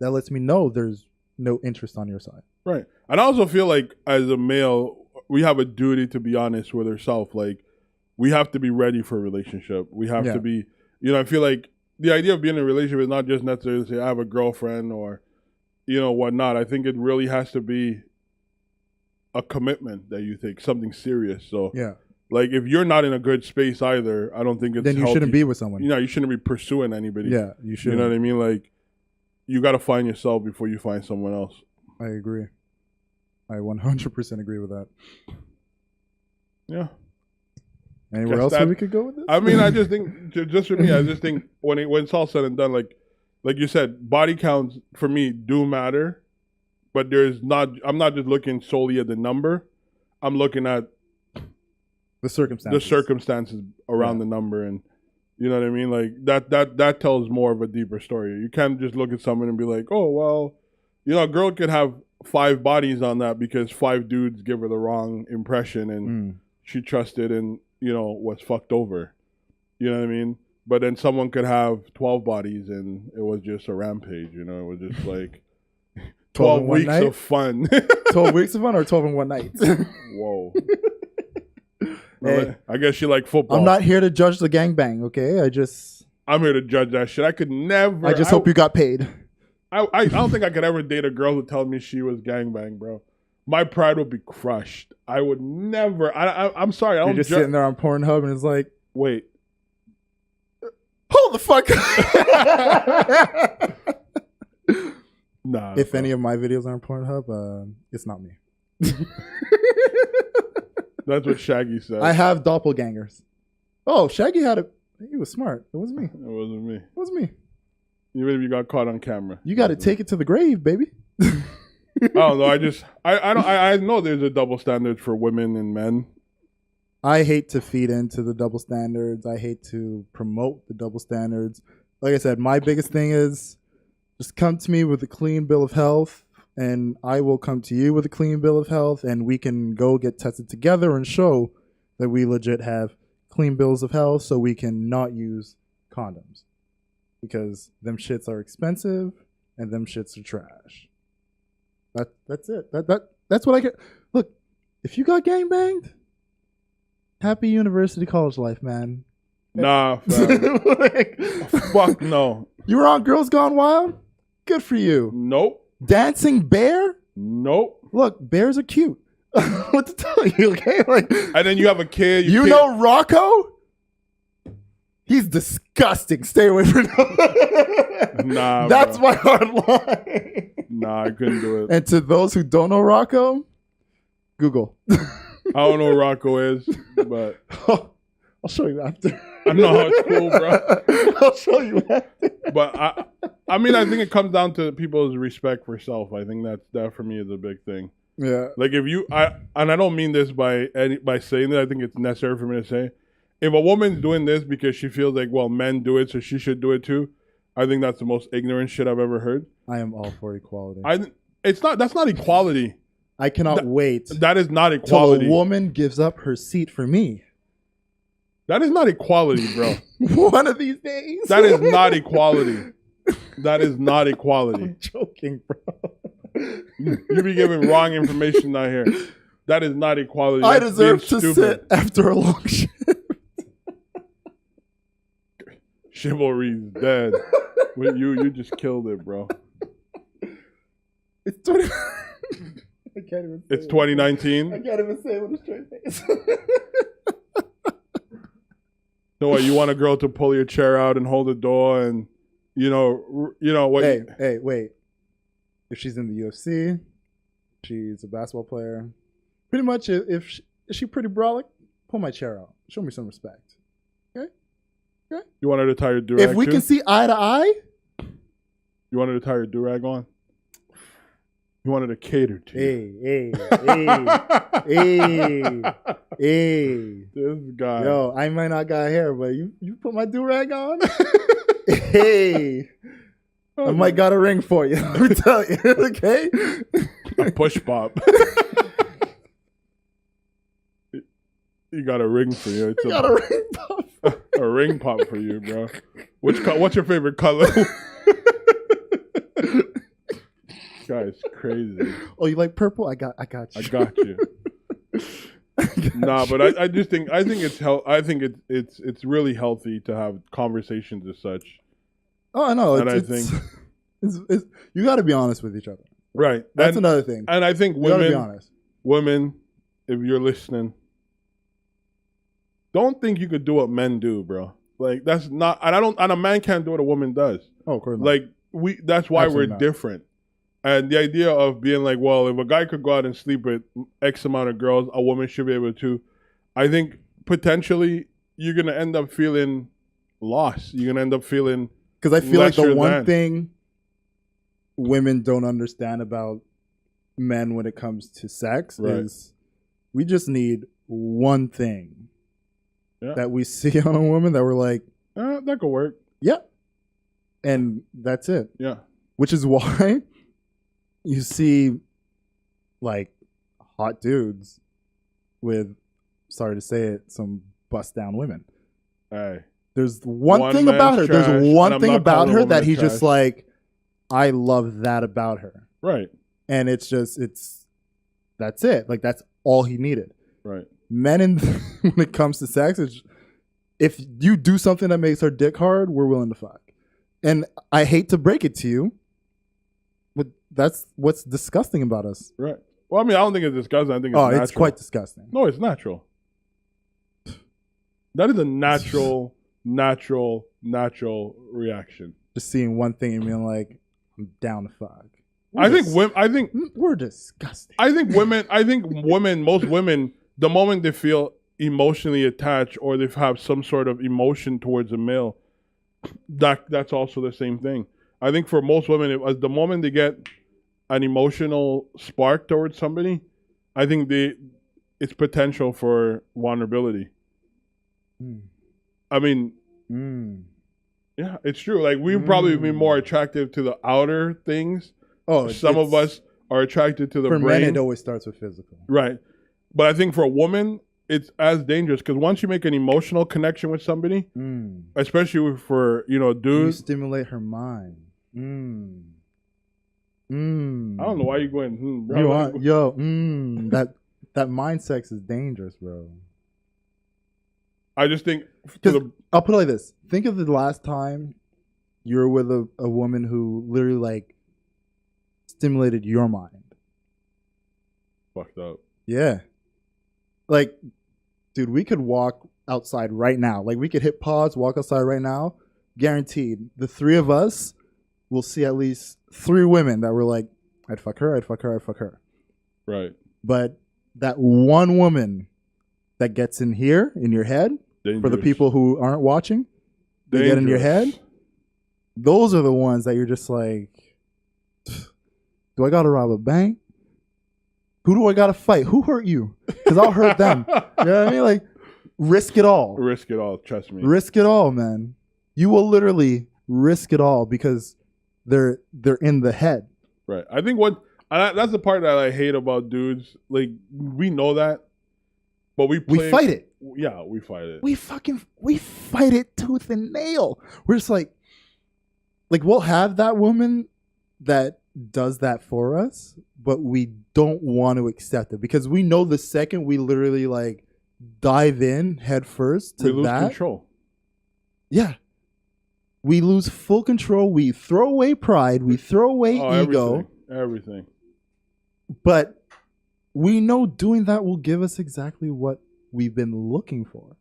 That lets me know there's no interest on your side. Right. And I also feel like as a male, we have a duty to be honest with ourselves. Like, we have to be ready for a relationship. We have to be, I feel like the idea of being in a relationship is not just necessarily to say I have a girlfriend or, whatnot. I think it really has to be a commitment that you take, something serious. So, like, if you're not in a good space either, I don't think it's then you healthy. Shouldn't be with someone. You shouldn't be pursuing anybody. Yeah, you shouldn't. You know what I mean? Like, you got to find yourself before you find someone else. I agree. I 100% agree with that. Yeah. Anywhere else where we could go with this? I mean, I just think, just for me, I just think when it's all said and done, like you said, body counts for me do matter, but I'm not just looking solely at the number. I'm looking at the circumstances around the number, and you know what I mean? Like that tells more of a deeper story. You can't just look at someone and be like, oh, well, a girl could have 5 bodies on that because 5 dudes give her the wrong impression and she trusted and, was fucked over. You know what I mean? But then someone could have 12 bodies and it was just a rampage, it was just like 12 weeks of fun. 12 weeks of fun or 12 in one night? Whoa. Hey, I guess you like football. I'm not here to judge the gangbang, okay? I'm here to judge that shit. I could never. I just hope you got paid. I don't think I could ever date a girl who told me she was gangbang, bro. My pride would be crushed. I would never. I'm sorry. You're just sitting there on Pornhub and it's like, wait. Hold the fuck up. Nah. If any of my videos are on Pornhub, it's not me. That's what Shaggy said. I have doppelgangers. Oh, Shaggy he was smart. It wasn't me. It wasn't me. It wasn't me. Even if you got caught on camera. You got to take it to the grave, baby. I don't know. I know there's a double standard for women and men. I hate to feed into the double standards. I hate to promote the double standards. Like I said, my biggest thing is just come to me with a clean bill of health, and I will come to you with a clean bill of health, and we can go get tested together and show that we legit have clean bills of health so we can not use condoms. Because them shits are expensive and them shits are trash. That's it. That's what I get. Look, if you got gangbanged, happy university college life, man. Nah, fam. Fuck no. You were on Girls Gone Wild? Good for you. Nope. Dancing bear? Nope. Look, bears are cute. What to tell you, okay? Like, and then you have a kid. You know Rocco? He's disgusting. Stay away from him. Nah, that's bro. my hard line. Nah, I couldn't do it. And to those who don't know Rocco, Google. I don't know who Rocco is, but I'll show you after. I know how it's cool, bro. I'll show you after. But I mean, I think it comes down to people's respect for self. I think that for me is a big thing. Yeah. Like and I don't mean this by saying that. I think it's necessary for me to say. If a woman's doing this because she feels like, well, men do it, so she should do it too, I think that's the most ignorant shit I've ever heard. I am all for equality. That's not equality. I cannot wait. That is not equality. Till a woman gives up her seat for me. That is not equality, bro. One of these days. That is not equality. That is not equality. I'm joking, bro. You be giving wrong information out here. That is not equality. I deserve to sit after a long shift. Chivalry's dead. With you just killed it, bro. It's 20. I can't even say it's 2019. I can't even say it with a straight face. So what, you want a girl to pull your chair out and hold the door and, what? Hey, wait. If she's in the UFC, she's a basketball player. Pretty much, if she pretty brolic, pull my chair out. Show me some respect. Okay? You want her to tie your do-rag If we can see eye to eye. You want her to tie your do-rag on? You wanted to cater to you. Hey. This guy. Yo, I might not got hair, but you put my do-rag on? Hey. I might got a ring for you. Let me tell you, okay? A push pop. You got a ring for you. It's got a ring pop. A ring pop for you, bro. What's your favorite color? Guy's crazy. Oh, you like purple? I got you. I got you. But I just think it's really healthy to have conversations as such. Oh, I know. I think it's you got to be honest with each other. Right. That's another thing. And I think you got to be honest. Women, if you're listening, don't think you could do what men do, bro. Like that's not, and a man can't do what a woman does. Oh, of course not. Like that's why Absolutely we're different. And the idea of being like, well, if a guy could go out and sleep with X amount of girls, a woman should be able to. I think potentially you're gonna end up feeling lost. You're gonna end up feeling because I feel like the one thing women don't understand about men when it comes to sex is we just need one thing that we see on a woman that we're like, that could work. Yeah. And that's it. Yeah. Which is why you see like hot dudes with, sorry to say it, some bust down women. Hey. There's one thing about her. There's one thing about her that he's just like, I love that about her. Right. And that's it. Like that's all he needed. Right. Men when it comes to sex, if you do something that makes her dick hard, we're willing to fuck. And I hate to break it to you, but that's what's disgusting about us. Right. Well, I mean, I don't think it's disgusting. I think it's natural. It's quite disgusting. No, it's natural. That is a natural reaction. Just seeing one thing and being like, I'm down to fuck. I think we're disgusting. I think most women, the moment they feel emotionally attached or they have some sort of emotion towards a male, that's also the same thing. I think for most women, the moment they get an emotional spark towards somebody, I think it's potential for vulnerability. I mean, yeah, it's true. Like we probably be more attractive to the outer things. Oh, some of us are attracted to the brain. For men, it always starts with physical. Right. But I think for a woman, it's as dangerous because once you make an emotional connection with somebody, especially for, dudes. You stimulate her mind. I don't know why you're going, bro. That mind sex is dangerous, bro. I just think... I'll put it like this. Think of the last time you were with a woman who literally, like, stimulated your mind. Fucked up. Yeah. Like, dude, we could walk outside right now. Like, we could hit pause, walk outside right now. Guaranteed. The three of us will see at least 3 women that were like, I'd fuck her, I'd fuck her, I'd fuck her. Right. But that one woman that gets in here, in your head, dangerous. For the people who aren't watching, they get in your head, those are the ones that you're just like, do I got to rob a bank? Who do I got to fight? Who hurt you? Because I'll hurt them. You know what I mean? Like, risk it all. Risk it all. Trust me. Risk it all, man. You will literally risk it all because they're in the head. Right. I think that's the part that I hate about dudes. Like, we know that, but we fight it. Yeah, we fight it. We fight it tooth and nail. We're just like we'll have that woman that does that for us, but we don't want to accept it because we know the second we literally like dive in head first to we lose control. Yeah. We lose full control. We throw away pride. We throw away ego. Everything. But we know doing that will give us exactly what we've been looking for.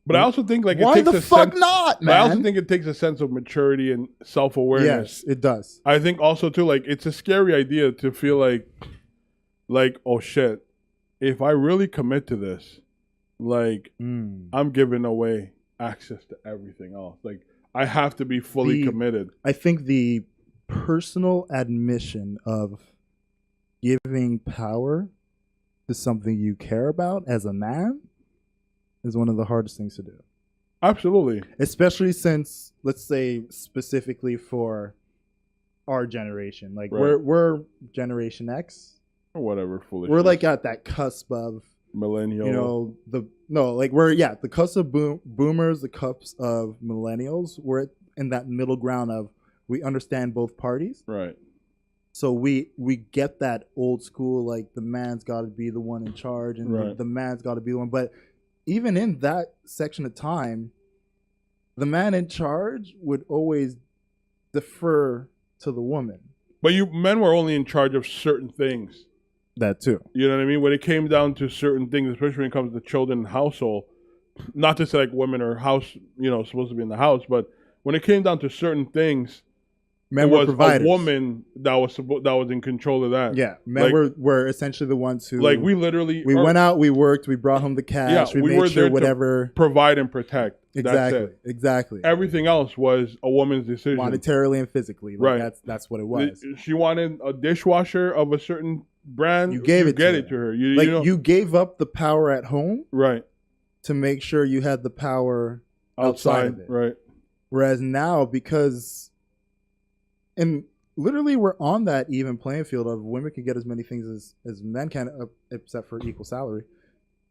But I also think like why it takes the a fuck sense, not, man? I also think it takes a sense of maturity and self-awareness. Yes, it does. I think also too, like it's a scary idea to feel like oh shit, if I really commit to this, like I'm giving away access to everything else. Like I have to be fully committed. I think the personal admission of giving power to something you care about as a man is one of the hardest things to do. Absolutely. Especially since, let's say specifically for our generation, like we're Generation X or whatever foolish. We're like at that cusp of millennial. You know, we're the cusp of boomers, the cusp of millennials. We're in that middle ground of we understand both parties. Right. So we get that old school, like the man's got to be the one in charge and the man's got to be the one. But even in that section of time, the man in charge would always defer to the woman. But men were only in charge of certain things. That too. You know what I mean? When it came down to certain things, especially when it comes to children and household, not to say like women are supposed to be in the house, but when it came down to certain things, men were providers. A woman that was in control of that. Yeah, men were essentially the ones who we went out, we worked, we brought home the cash, we made sure whatever provide and protect. Exactly. Everything else was a woman's decision, monetarily and physically. That's what it was. She wanted a dishwasher of a certain brand. You get it to her. You gave up the power at home, right, to make sure you had the power outside of it, right. Whereas now, because and literally we're on that even playing field of women can get as many things as men can, except for equal salary.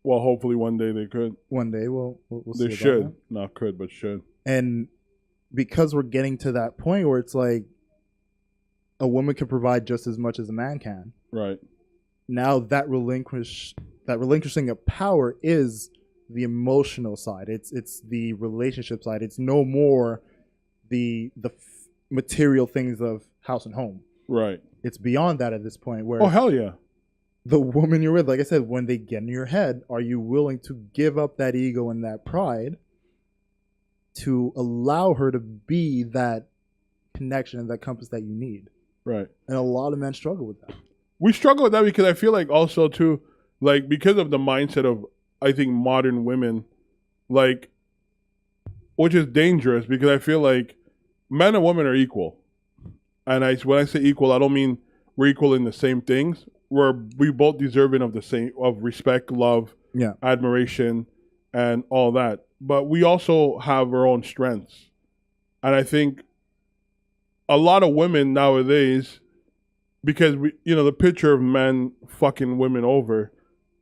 Well, hopefully one day they could. One day we'll see. They should. Not could, but should. And because we're getting to that point where it's like a woman can provide just as much as a man can. Right. Now that relinquishing of power is the emotional side. It's the relationship side. It's no more the material things of house and home. Right. It's beyond that at this point where hell yeah. The woman you're with, like I said, when they get in your head, are you willing to give up that ego and that pride to allow her to be that connection and that compass that you need? Right. And a lot of men struggle with that. We struggle with that because I feel like also too, like because of the mindset of, I think, modern women, like, which is dangerous because I feel like men and women are equal. And when I say equal, I don't mean we're equal in the same things. We both deserving of the same, of respect, love, admiration, and all that. But we also have our own strengths. And I think a lot of women nowadays, because the picture of men fucking women over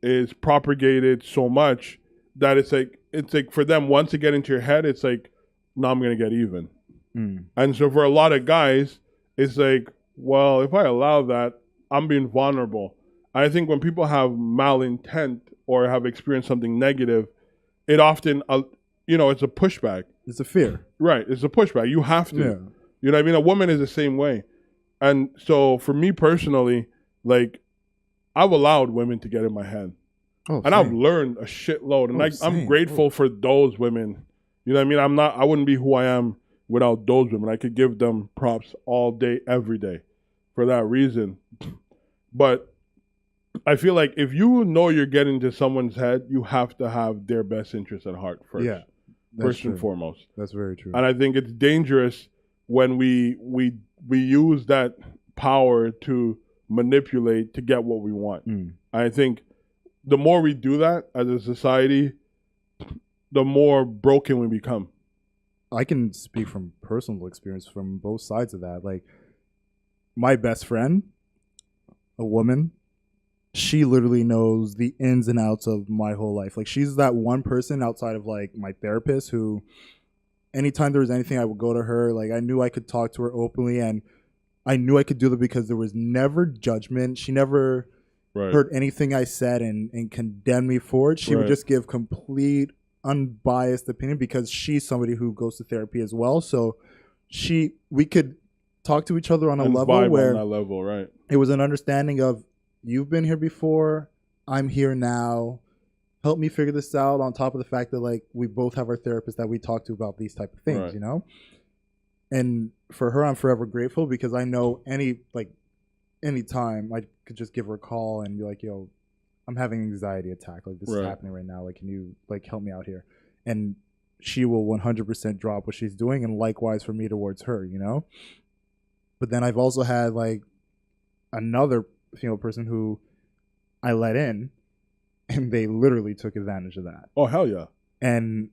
is propagated so much that it's like for them, once they get into your head, it's like, no, I'm going to get even. And so for a lot of guys, it's like, well, if I allow that, I'm being vulnerable. I think when people have malintent or have experienced something negative, it often, it's a pushback. It's a fear. Right. It's a pushback. You have to. Yeah. You know what I mean? A woman is the same way. And so for me personally, like, I've allowed women to get in my head. And I've learned a shitload. And I'm grateful for those women. You know what I mean? I wouldn't be who I am without those women. I could give them props all day, every day for that reason. But I feel like if you know you're getting to someone's head, you have to have their best interest at heart first. Yeah, first and foremost. That's very true. And I think it's dangerous when we use that power to manipulate to get what we want. I think the more we do that as a society, the more broken we become. I can speak from personal experience from both sides of that. Like, my best friend, a woman, she literally knows the ins and outs of my whole life. Like, she's that one person outside of like my therapist who anytime there was anything, I would go to her. Like, I knew I could talk to her openly and I knew I could do that because there was never judgment. She never heard anything I said and condemned me for it. She would just give complete unbiased opinion because she's somebody who goes to therapy as well. So we could talk to each other on a level where on that level, right? It was an understanding of, you've been here before, I'm here now. help me figure this out, on top of the fact that like we both have our therapist that we talk to about these type of things, Right. you know? And for her, I'm forever grateful, because I know any time I could just give her a call and be like, yo, I'm having an anxiety attack. Like, this is Right. happening right now. Like, can you like help me out here? And she will 100% drop what she's doing, and likewise for me towards her, you know? But then I've also had like another female person who I let in, and they literally took advantage of that. Oh, hell yeah. And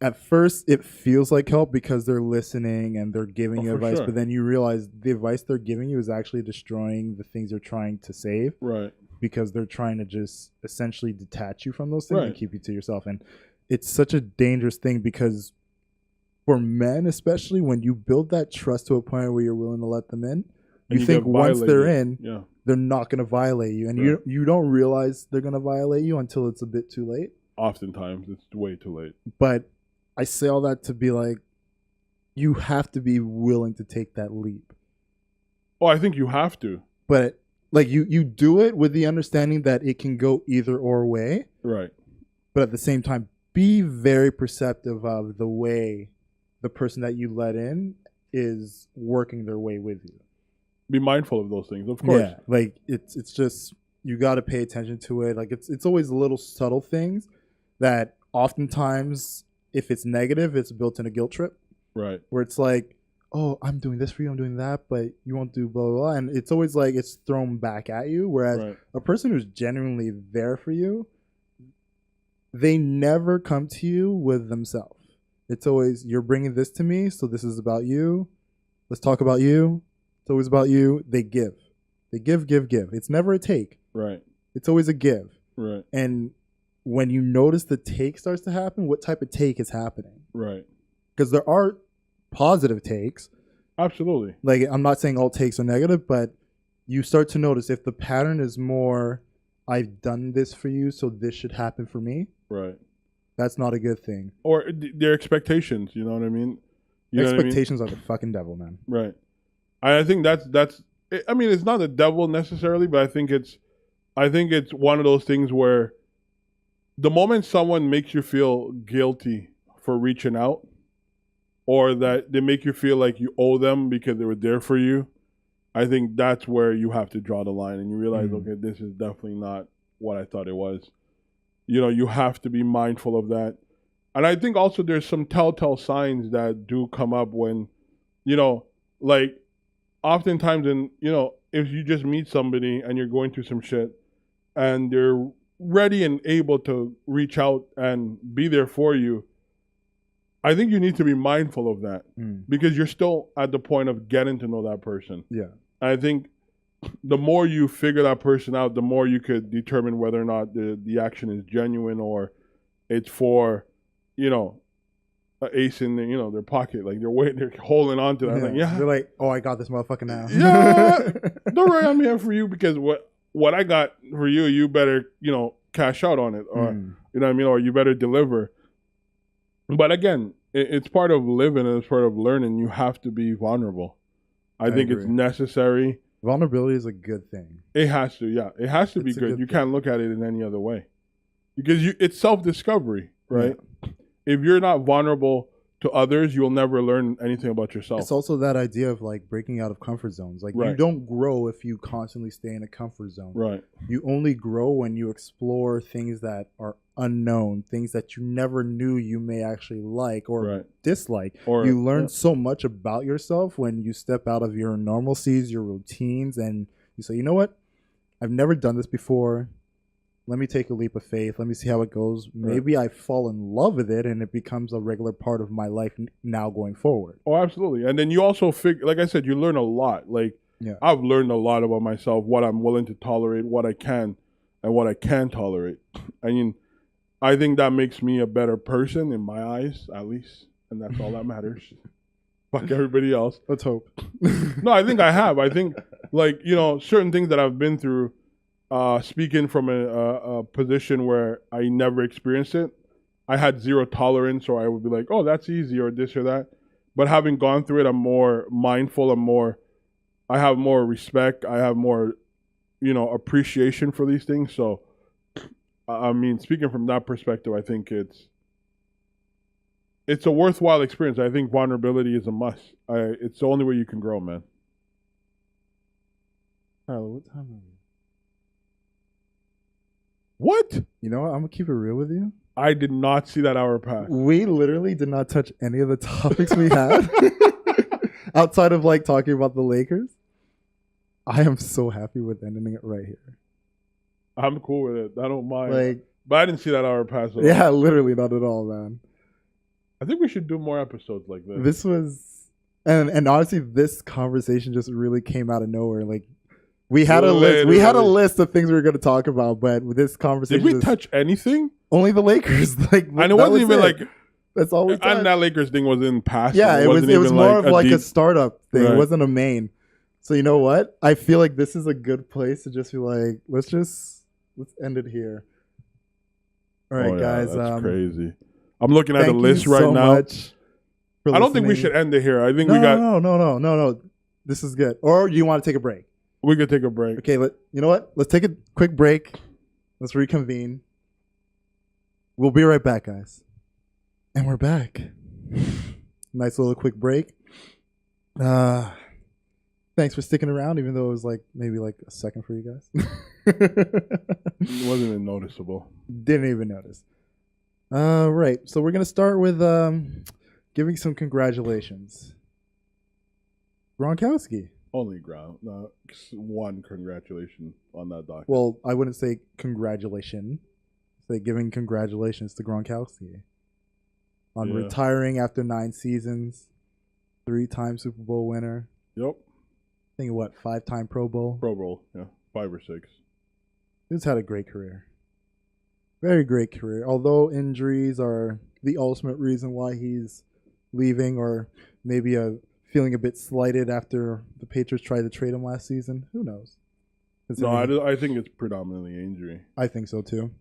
at first it feels like help because they're listening and they're giving you advice, sure. but then you realize the advice they're giving you is actually destroying the things they're trying to save. Right. Because they're trying to just essentially detach you from those things, Right. and keep you to yourself. And it's such a dangerous thing, because for men especially, when you build that trust to a point where you're willing to let them in, And you think get once they're violated. in, Yeah. they're not going to violate you. And Right. you don't realize they're going to violate you until it's a bit too late. Oftentimes, it's way too late. But I say all that to be like, you have to be willing to take that leap. Oh, I think you have to. But like you do it with the understanding that it can go either or way. Right. But at the same time, be very perceptive of the way the person that you let in is working their way with you. Be mindful of those things, of course. Yeah, like it's just, you got to pay attention to it. Like it's always little subtle things that oftentimes, if it's negative, it's built in a guilt trip. Right. Where it's like, oh, I'm doing this for you, I'm doing that, but you won't do blah, blah, blah. And it's always like it's thrown back at you. Whereas Right. a person who's genuinely there for you, they never come to you with themselves. It's always, you're bringing this to me, so this is about you. Let's talk about you. It's always about you. They give. They give. It's never a take. Right. It's always a give. Right. And when you notice the take starts to happen, what type of take is happening? Right. Because there are positive takes. Absolutely. Like, I'm not saying all takes are negative, but you start to notice if the pattern is more, I've done this for you, so this should happen for me. Right. That's not a good thing. Or their expectations, you know what I mean? You know what I mean? Expectations are the fucking devil, man. Right. I think that's. I mean, it's not the devil necessarily, but I think it's one of those things where the moment someone makes you feel guilty for reaching out, or that they make you feel like you owe them because they were there for you, I think that's where you have to draw the line, and you realize, okay, this is definitely not what I thought it was. You know, you have to be mindful of that. And I think also there's some telltale signs that do come up when, you know, like oftentimes if you just meet somebody and you're going through some shit and they're ready and able to reach out and be there for you, I think you need to be mindful of that because you're still at the point of getting to know that person. Yeah. And I think the more you figure that person out, the more you could determine whether or not the action is genuine or it's for, an ace in their pocket. Like they're holding on to that. Like, yeah. They're like, oh, I got this motherfucker now. Yeah. Don't worry, I'm here for you because what I got for you, you better, cash out on it. Or you know what I mean? Or you better deliver. But again, it's part of living and it's part of learning. You have to be vulnerable. I think agree. it's necessary. Vulnerability is a good thing. It has to, yeah. It has to be good. You can't look at it in any other way. Because it's self-discovery, right? Yeah. If you're not vulnerable to others, you'll never learn anything about yourself. It's also that idea of like breaking out of comfort zones. Like right. You don't grow if you constantly stay in a comfort zone. Right. You only grow when you explore things that are unknown, things that you never knew you may actually like or right. dislike. Or you learn so much about yourself when you step out of your normalcies, your routines, and you say, you know what? I've never done this before. Let me take a leap of faith. Let me see how it goes. Maybe I fall in love with it and it becomes a regular part of my life now going forward. Oh, absolutely. And then you also like I said, you learn a lot. Like I've learned a lot about myself, what I'm willing to tolerate, what I can and what I can't tolerate. I mean, I think that makes me a better person in my eyes, at least. And that's all that matters. Fuck everybody else. Let's hope. No, I think I have. I think like, certain things that I've been through, speaking from a position where I never experienced it, I had zero tolerance, or I would be like, oh, that's easy, or this or that. But having gone through it, I'm more mindful. I have more respect. I have more, appreciation for these things. So I mean, speaking from that perspective, I think it's a worthwhile experience. I think vulnerability is a must. It's the only way you can grow, man. Oh, what time are we? What? You know what? I'm gonna keep it real with you. I did not see that hour pass. We literally did not touch any of the topics we had outside of like talking about the Lakers. I am so happy with ending it right here. I'm cool with it. I don't mind. Like, but I didn't see that hour pass. Yeah, literally not at all, man. I think we should do more episodes like this. This was, and honestly, this conversation just really came out of nowhere. Like, we had a list. We had a list of things we were going to talk about, but with this conversation, did we touch anything? Only the Lakers. Like, and it wasn't even like that's all we. And that Lakers thing was in past. Yeah, it was more of like a startup thing. Right. It wasn't a main. So you know what? I feel like this is a good place to just be like, let's end it here. All right, guys. That's crazy. I'm looking at the list right now. I don't think we should end it here. I think we got no. This is good. Or do you want to take a break? We could take a break. Okay, you know what? Let's take a quick break. Let's reconvene. We'll be right back, guys. And we're back. Nice little quick break. Thanks for sticking around, even though it was maybe a second for you guys. It wasn't even noticeable. Didn't even notice. Right. So we're gonna start with giving some congratulations. Gronkowski. Only one congratulations on that document. Well, I wouldn't say congratulations. Say giving congratulations to Gronkowski on retiring after 9 seasons, 3-time Super Bowl winner. Yep. I think 5-time Pro Bowl? Pro Bowl, yeah. 5 or 6. He's had a great career. Very great career. Although injuries are the ultimate reason why he's leaving, or maybe feeling a bit slighted after the Patriots tried to trade him last season. Who knows? No, I think it's predominantly injury. I think so too.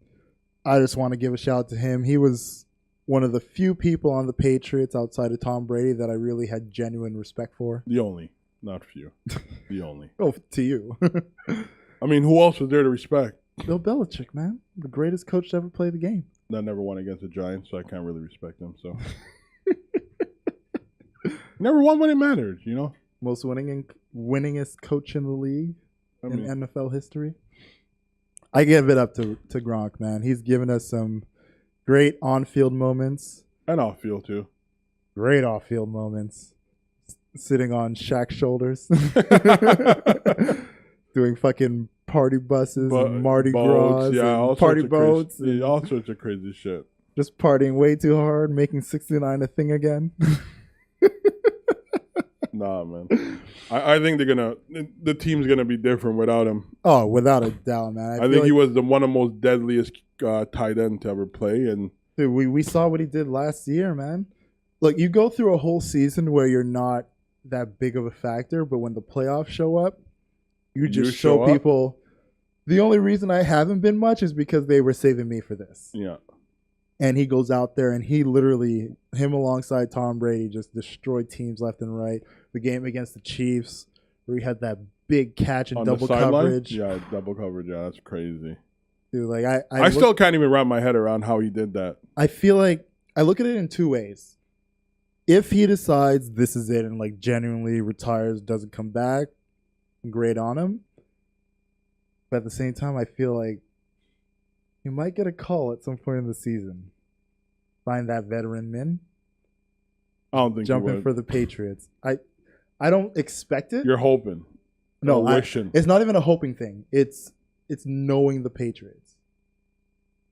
I just want to give a shout out to him. He was one of the few people on the Patriots outside of Tom Brady that I really had genuine respect for. The only. Not few. The only. Oh, to you. I mean, who else was there to respect? Bill Belichick, man. The greatest coach to ever play the game. That never won against the Giants, so I can't really respect him. So never won when it mattered, you know? Most winningest coach in the league in NFL history. I give it up to Gronk, man. He's given us some great on-field moments. And off-field, too. Great off-field moments. Sitting on Shaq's shoulders. Doing fucking party buses and Mardi Gras and party boats. All sorts of crazy shit. Just partying way too hard, making 69 a thing again. Nah, man. I think the team's gonna be different without him. Oh, without a doubt, man. I think he was one of the most deadliest tight end to ever play. And dude, we saw what he did last year, man. Look, you go through a whole season where you're not that big of a factor, but when the playoffs show up, you just show people. The only reason I haven't been much is because they were saving me for this. Yeah. And he goes out there and he literally, him alongside Tom Brady, just destroyed teams left and right. The game against the Chiefs, where he had that big catch and double coverage. Yeah, double coverage. Yeah, that's crazy. Dude, like I still can't even wrap my head around how he did that. I feel like I look at it in 2 ways. If he decides this is it and genuinely retires, doesn't come back, great on him. But at the same time, I feel like he might get a call at some point in the season. Find that veteran min. I don't think jump in for the Patriots. I don't expect it. You're hoping. No, wishing. It's not even a hoping thing. It's knowing the Patriots.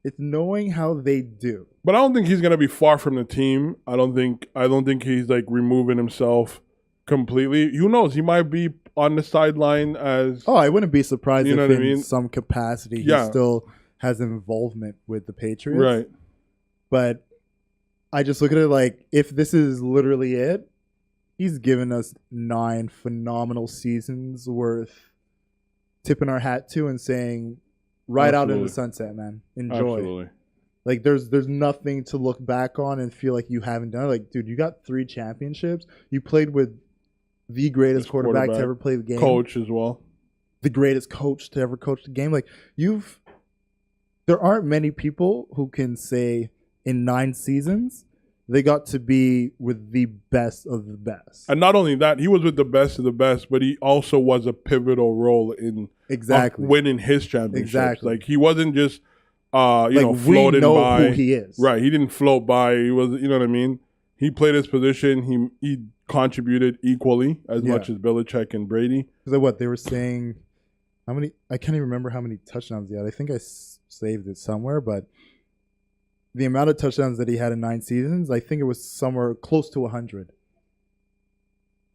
It's knowing how they do. But I don't think he's gonna be far from the team. I don't think he's removing himself completely. Who knows? He might be on the sideline as. Oh, I wouldn't be surprised if in some capacity he still has involvement with the Patriots. Right. But I just look at it if this is literally it, he's given us 9 phenomenal seasons worth tipping our hat to and saying, right out in the sunset, man. Enjoy. Absolutely. There's nothing to look back on and feel like you haven't done it. Dude, you got 3 championships. You played with the greatest quarterback to ever play the game. Coach as well. The greatest coach to ever coach the game. There there aren't many people who can say in 9 seasons they got to be with the best of the best. And not only that, he was with the best of the best, but he also was a pivotal role in winning his championships. Exactly. Like he wasn't just floating we know by. who he is. Right. He didn't float by. He was, you know what I mean? He played his position. He contributed equally as much as Belichick and Brady. Because what they were saying, how many? I can't even remember how many touchdowns he had. I think I saved it somewhere, but the amount of touchdowns that he had in 9 seasons, I think it was somewhere close to 100.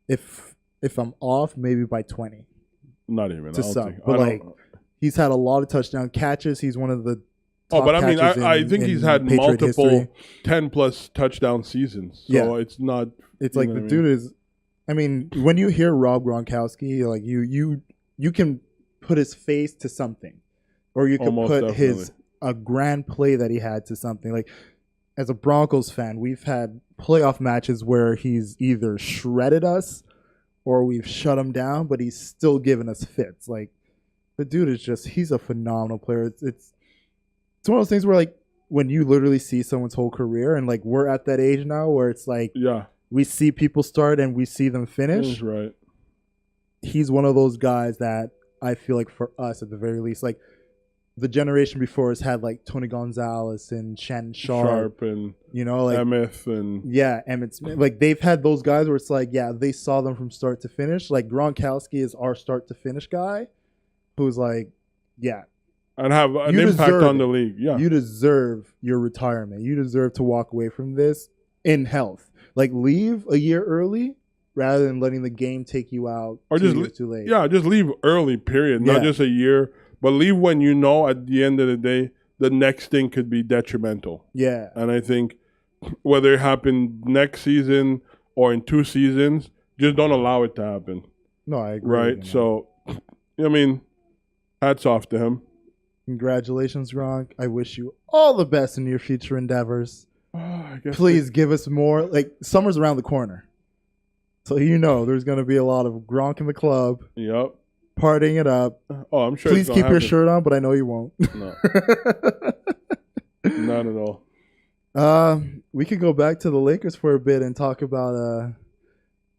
If I'm off, maybe by 20. Not even. To some, but he's had a lot of touchdown catches. He's one of the top but I mean, I think he's had Patriot multiple history. 10+ touchdown seasons. So it's not. It's like the dude is. I mean, when you hear Rob Gronkowski, like you can put his face to something, or you can put a grand play that he had to something. Like as a Broncos fan, we've had playoff matches where he's either shredded us or we've shut him down, but he's still giving us fits. Like the dude is he's a phenomenal player. It's one of those things where like when you literally see someone's whole career, and like we're at that age now where it's like we see people start and we see them finish. That's right. He's one of those guys that I feel like for us at the very least, like the generation before us had like Tony Gonzalez and Shannon Sharp and like Emmett and Emmitt Smith. Like they've had those guys where it's like they saw them from start to finish. Like Gronkowski is our start to finish guy, who's like and have an impact on the league. Yeah, you deserve your retirement. You deserve to walk away from this in health. Like leave a year early rather than letting the game take you out or 2 years too late. Yeah, just leave early. Period. Not just a year. But leave when you know at the end of the day, the next thing could be detrimental. Yeah. And I think whether it happened next season or in 2 seasons, just don't allow it to happen. No, I agree. Right? So, I mean, hats off to him. Congratulations, Gronk. I wish you all the best in your future endeavors. Please give us more. Like, summer's around the corner. So there's going to be a lot of Gronk in the club. Yep. Partying it up. Oh, I'm sure. Please keep your shirt on, but I know you won't. No, not at all. We could go back to the Lakers for a bit and talk about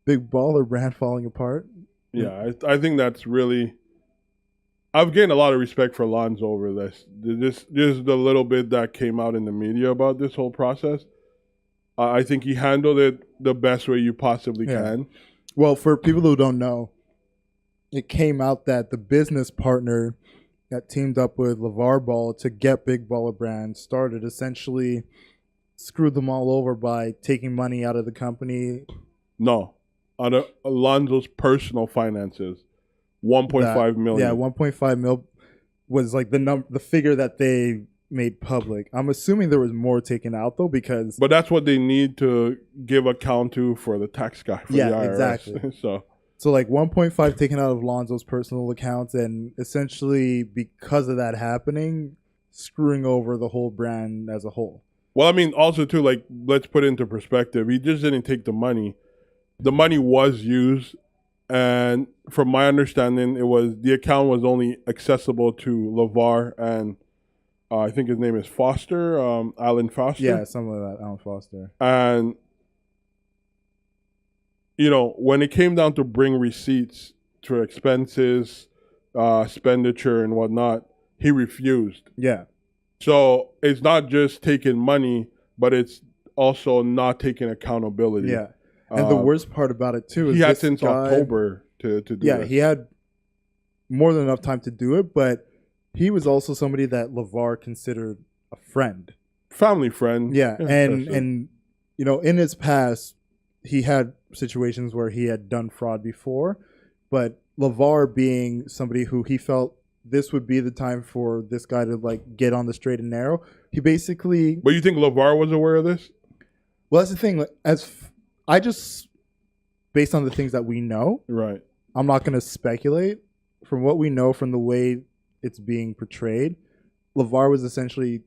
Big Baller Brand falling apart. Yeah, I think that's really. I've gained a lot of respect for Lonzo over this. Just the little bit that came out in the media about this whole process. I think he handled it the best way you possibly can. Well, for people who don't know, it came out that the business partner that teamed up with LeVar Ball to get Big Baller Brand started essentially screwed them all over by taking money out of the company. No, out of Alonzo's personal finances, $1.5 million. Yeah, 1.5 mil was like the figure that they made public. I'm assuming there was more taken out though, but that's what they need to give account to for the tax guy. For the IRS. Exactly. So like 1.5 taken out of Lonzo's personal accounts, and essentially because of that happening, screwing over the whole brand as a whole. Well, I mean, also too, like let's put it into perspective. He just didn't take the money. The money was used, and from my understanding, the account was only accessible to LeVar and I think his name is Foster, Alan Foster. Yeah, something like that, Alan Foster. And when it came down to bring receipts to expenses, expenditure, and whatnot, he refused. Yeah. So it's not just taking money, but it's also not taking accountability. Yeah. And the worst part about it, too, is he had since October to do this. Yeah, he had more than enough time to do it, but he was also somebody that LeVar considered a friend. Family friend. Yeah, and in his past, he had situations where he had done fraud before, but LeVar being somebody who he felt this would be the time for this guy to like get on the straight and narrow, he basically. But you think LeVar was aware of this? Well, that's the thing. I just, based on the things that we know, right? I'm not going to speculate. From what we know, from the way it's being portrayed, LeVar was essentially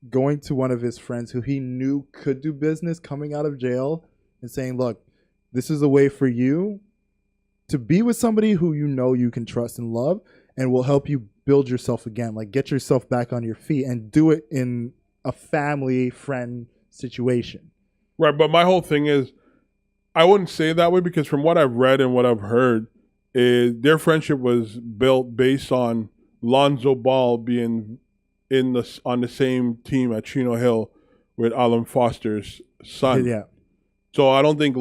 going to one of his friends who he knew could do business coming out of jail and saying, look, this is a way for you to be with somebody who you know you can trust and love and will help you build yourself again, like get yourself back on your feet, and do it in a family friend situation. Right, but my whole thing is, I wouldn't say it that way because from what I've read and what I've heard, is their friendship was built based on Lonzo Ball being on the same team at Chino Hill with Alan Foster's son. Yeah. So I don't think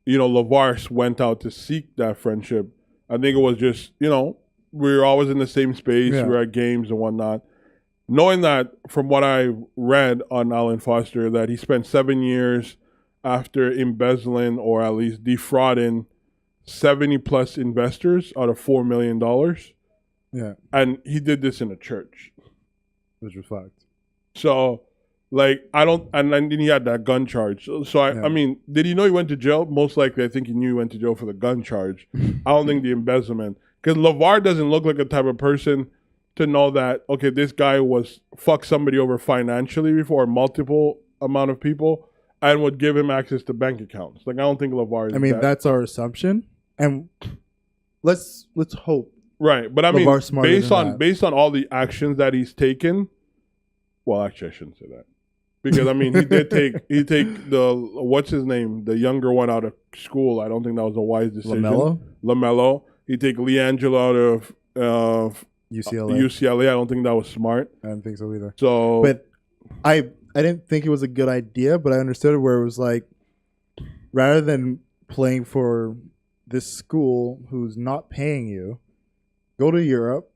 LeVar went out to seek that friendship. I think it was just, we were always in the same space. Yeah. We were at games and whatnot. Knowing that from what I read on Alan Foster, that he spent 7 years after embezzling or at least defrauding 70+ investors out of $4 million. Yeah. And he did this in a church. Which was fact. So, and then he had that gun charge. So I mean, did he know he went to jail? Most likely, I think he knew he went to jail for the gun charge. I don't think the embezzlement. Because LeVar doesn't look like the type of person to know that, okay, this guy fucked somebody over financially before, multiple amount of people, and would give him access to bank accounts. Like, I don't think LeVar is that's our assumption. And let's hope. Right. But I mean, based on all the actions that he's taken, well, actually, I shouldn't say that. Because, I mean, he take what's his name? The younger one out of school. I don't think that was a wise decision. LaMelo. He take LiAngelo out of UCLA. I don't think that was smart. I don't think so either. So, but I didn't think it was a good idea, but I understood it where it was like, rather than playing for this school who's not paying you, go to Europe,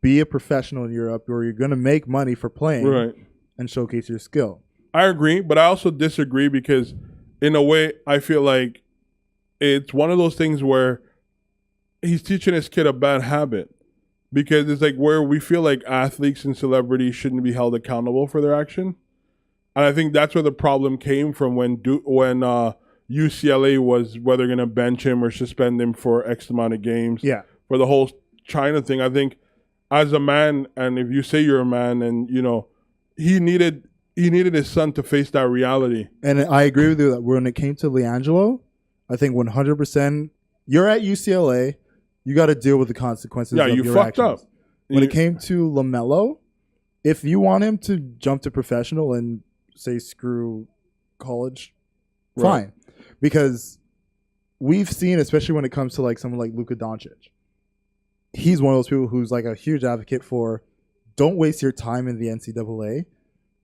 be a professional in Europe where you're going to make money for playing. Right. And showcase your skill. I agree, but I also disagree because in a way I feel like it's one of those things where he's teaching his kid a bad habit because it's like where we feel like athletes and celebrities shouldn't be held accountable for their action. And I think that's where the problem came from when UCLA was whether they're going to bench him or suspend him for X amount of games. Yeah. For the whole China thing, I think as a man, and if you say you're a man and, he needed his son to face that reality. And I agree with you that when it came to LiAngelo, I think 100%, you're at UCLA, you got to deal with the consequences of your fucked actions. Up. When it came to LaMelo, if you want him to jump to professional and say screw college, fine. Because we've seen, especially when it comes to like someone like Luka Doncic, he's one of those people who's like a huge advocate for don't waste your time in the NCAA.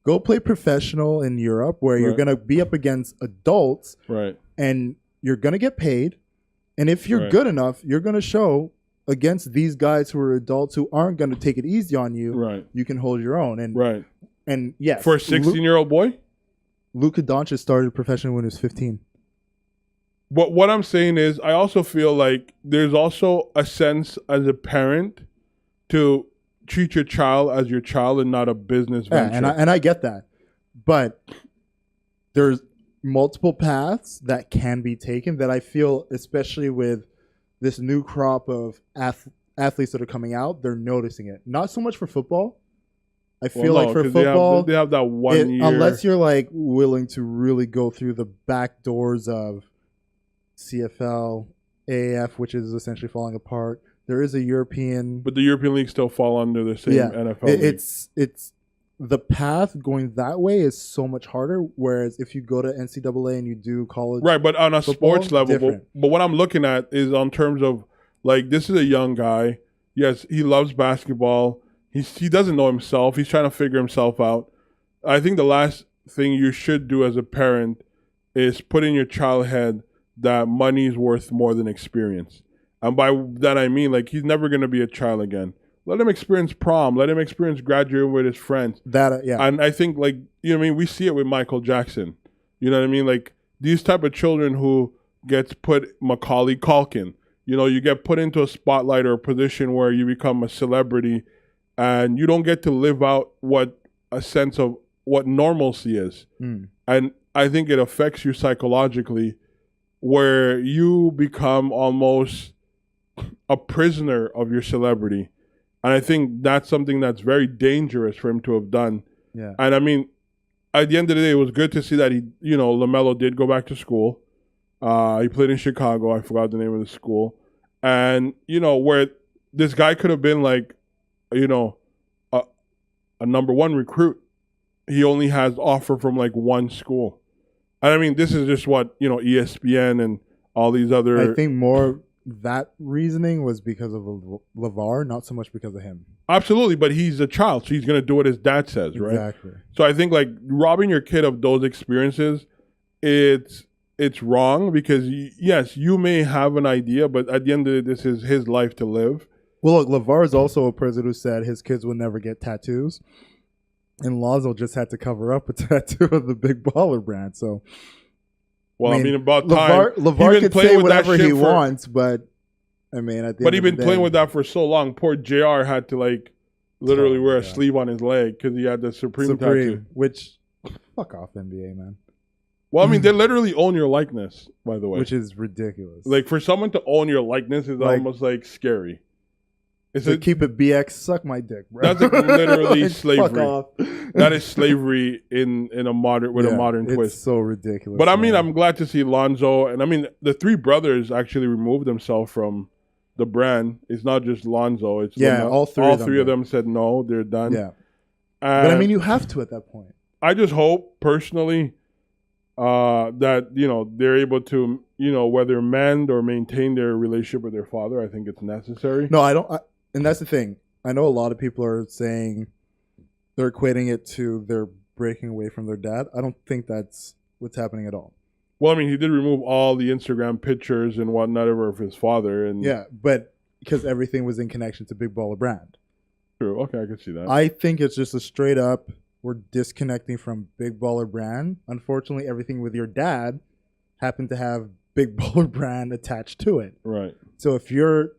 Go play professional in Europe where you're going to be up against adults and you're going to get paid. And if you're good enough, you're going to show against these guys who are adults who aren't going to take it easy on you. You can hold your own. And yes. For a 16-year-old boy? Luka Doncic started professionally when he was 15. But what I'm saying is I also feel like there's also a sense as a parent to treat your child as your child and not a business venture. And I get that. But there's multiple paths that can be taken that I feel, especially with this new crop of athletes that are coming out, they're noticing it. Not so much for football. I feel like for football, they have that 1 year. Unless you're like willing to really go through the back doors of CFL, AAF, which is essentially falling apart. There is a European, but the European leagues still fall under the same NFL league. It's the path going that way is so much harder. Whereas if you go to NCAA and you do college, but on a sports level, but what I'm looking at is on terms of like this is a young guy. Yes, he loves basketball. He doesn't know himself. He's trying to figure himself out. I think the last thing you should do as a parent is put in your child head that money is worth more than experience. And by that I mean, like, he's never going to be a child again. Let him experience prom. Let him experience graduating with his friends. And I think, like, you know what I mean? We see it with Michael Jackson. You know what I mean? Like, these type of children who gets put, Macaulay Culkin, you get put into a spotlight or a position where you become a celebrity and you don't get to live out what a sense of what normalcy is. And I think it affects you psychologically where you become almost a prisoner of your celebrity. And I think that's something that's very dangerous for him to have done. Yeah. And I mean, at the end of the day, it was good to see that LaMelo did go back to school. He played in Chicago. I forgot the name of the school. And, where this guy could have been like, you know, a number one recruit. He only has offer from like one school. And I mean, this is just what, ESPN and all these other. I think more that reasoning was because of LeVar, not so much because of him. Absolutely, but he's a child, so he's going to do what his dad says, right? Exactly. So I think like robbing your kid of those experiences, it's wrong because, yes, you may have an idea, but at the end of it, this is his life to live. Well, look, LeVar is also a person who said his kids would never get tattoos. And Lonzo just had to cover up a tattoo of the Big Baller brand. So, well, I mean about time. LeVar can say whatever he wants, but I mean, at the but end he's of been playing with that for so long. Poor JR had to like literally wear a sleeve on his leg because he had the Supreme tattoo. Which, fuck off, NBA, man. Well, I mean, they literally own your likeness, by the way, which is ridiculous. Like for someone to own your likeness is almost like scary. Keep it BX, suck my dick, bro. That's like literally slavery. Fuck off. That is slavery in a modern a modern twist. It's so ridiculous. But I mean, I'm glad to see Lonzo, and I mean, the three brothers actually removed themselves from the brand. It's not just Lonzo. It's all three of them said no, they're done. Yeah, but I mean, you have to at that point. I just hope personally that they're able to whether mend or maintain their relationship with their father. I think it's necessary. No, I don't. And that's the thing. I know a lot of people are saying they're equating it to they're breaking away from their dad. I don't think that's what's happening at all. Well, I mean, he did remove all the Instagram pictures and whatnot of his father. And yeah, but because everything was in connection to Big Baller Brand. True. Okay, I can see that. I think it's just a straight up, we're disconnecting from Big Baller Brand. Unfortunately, everything with your dad happened to have Big Baller Brand attached to it. Right. So if you're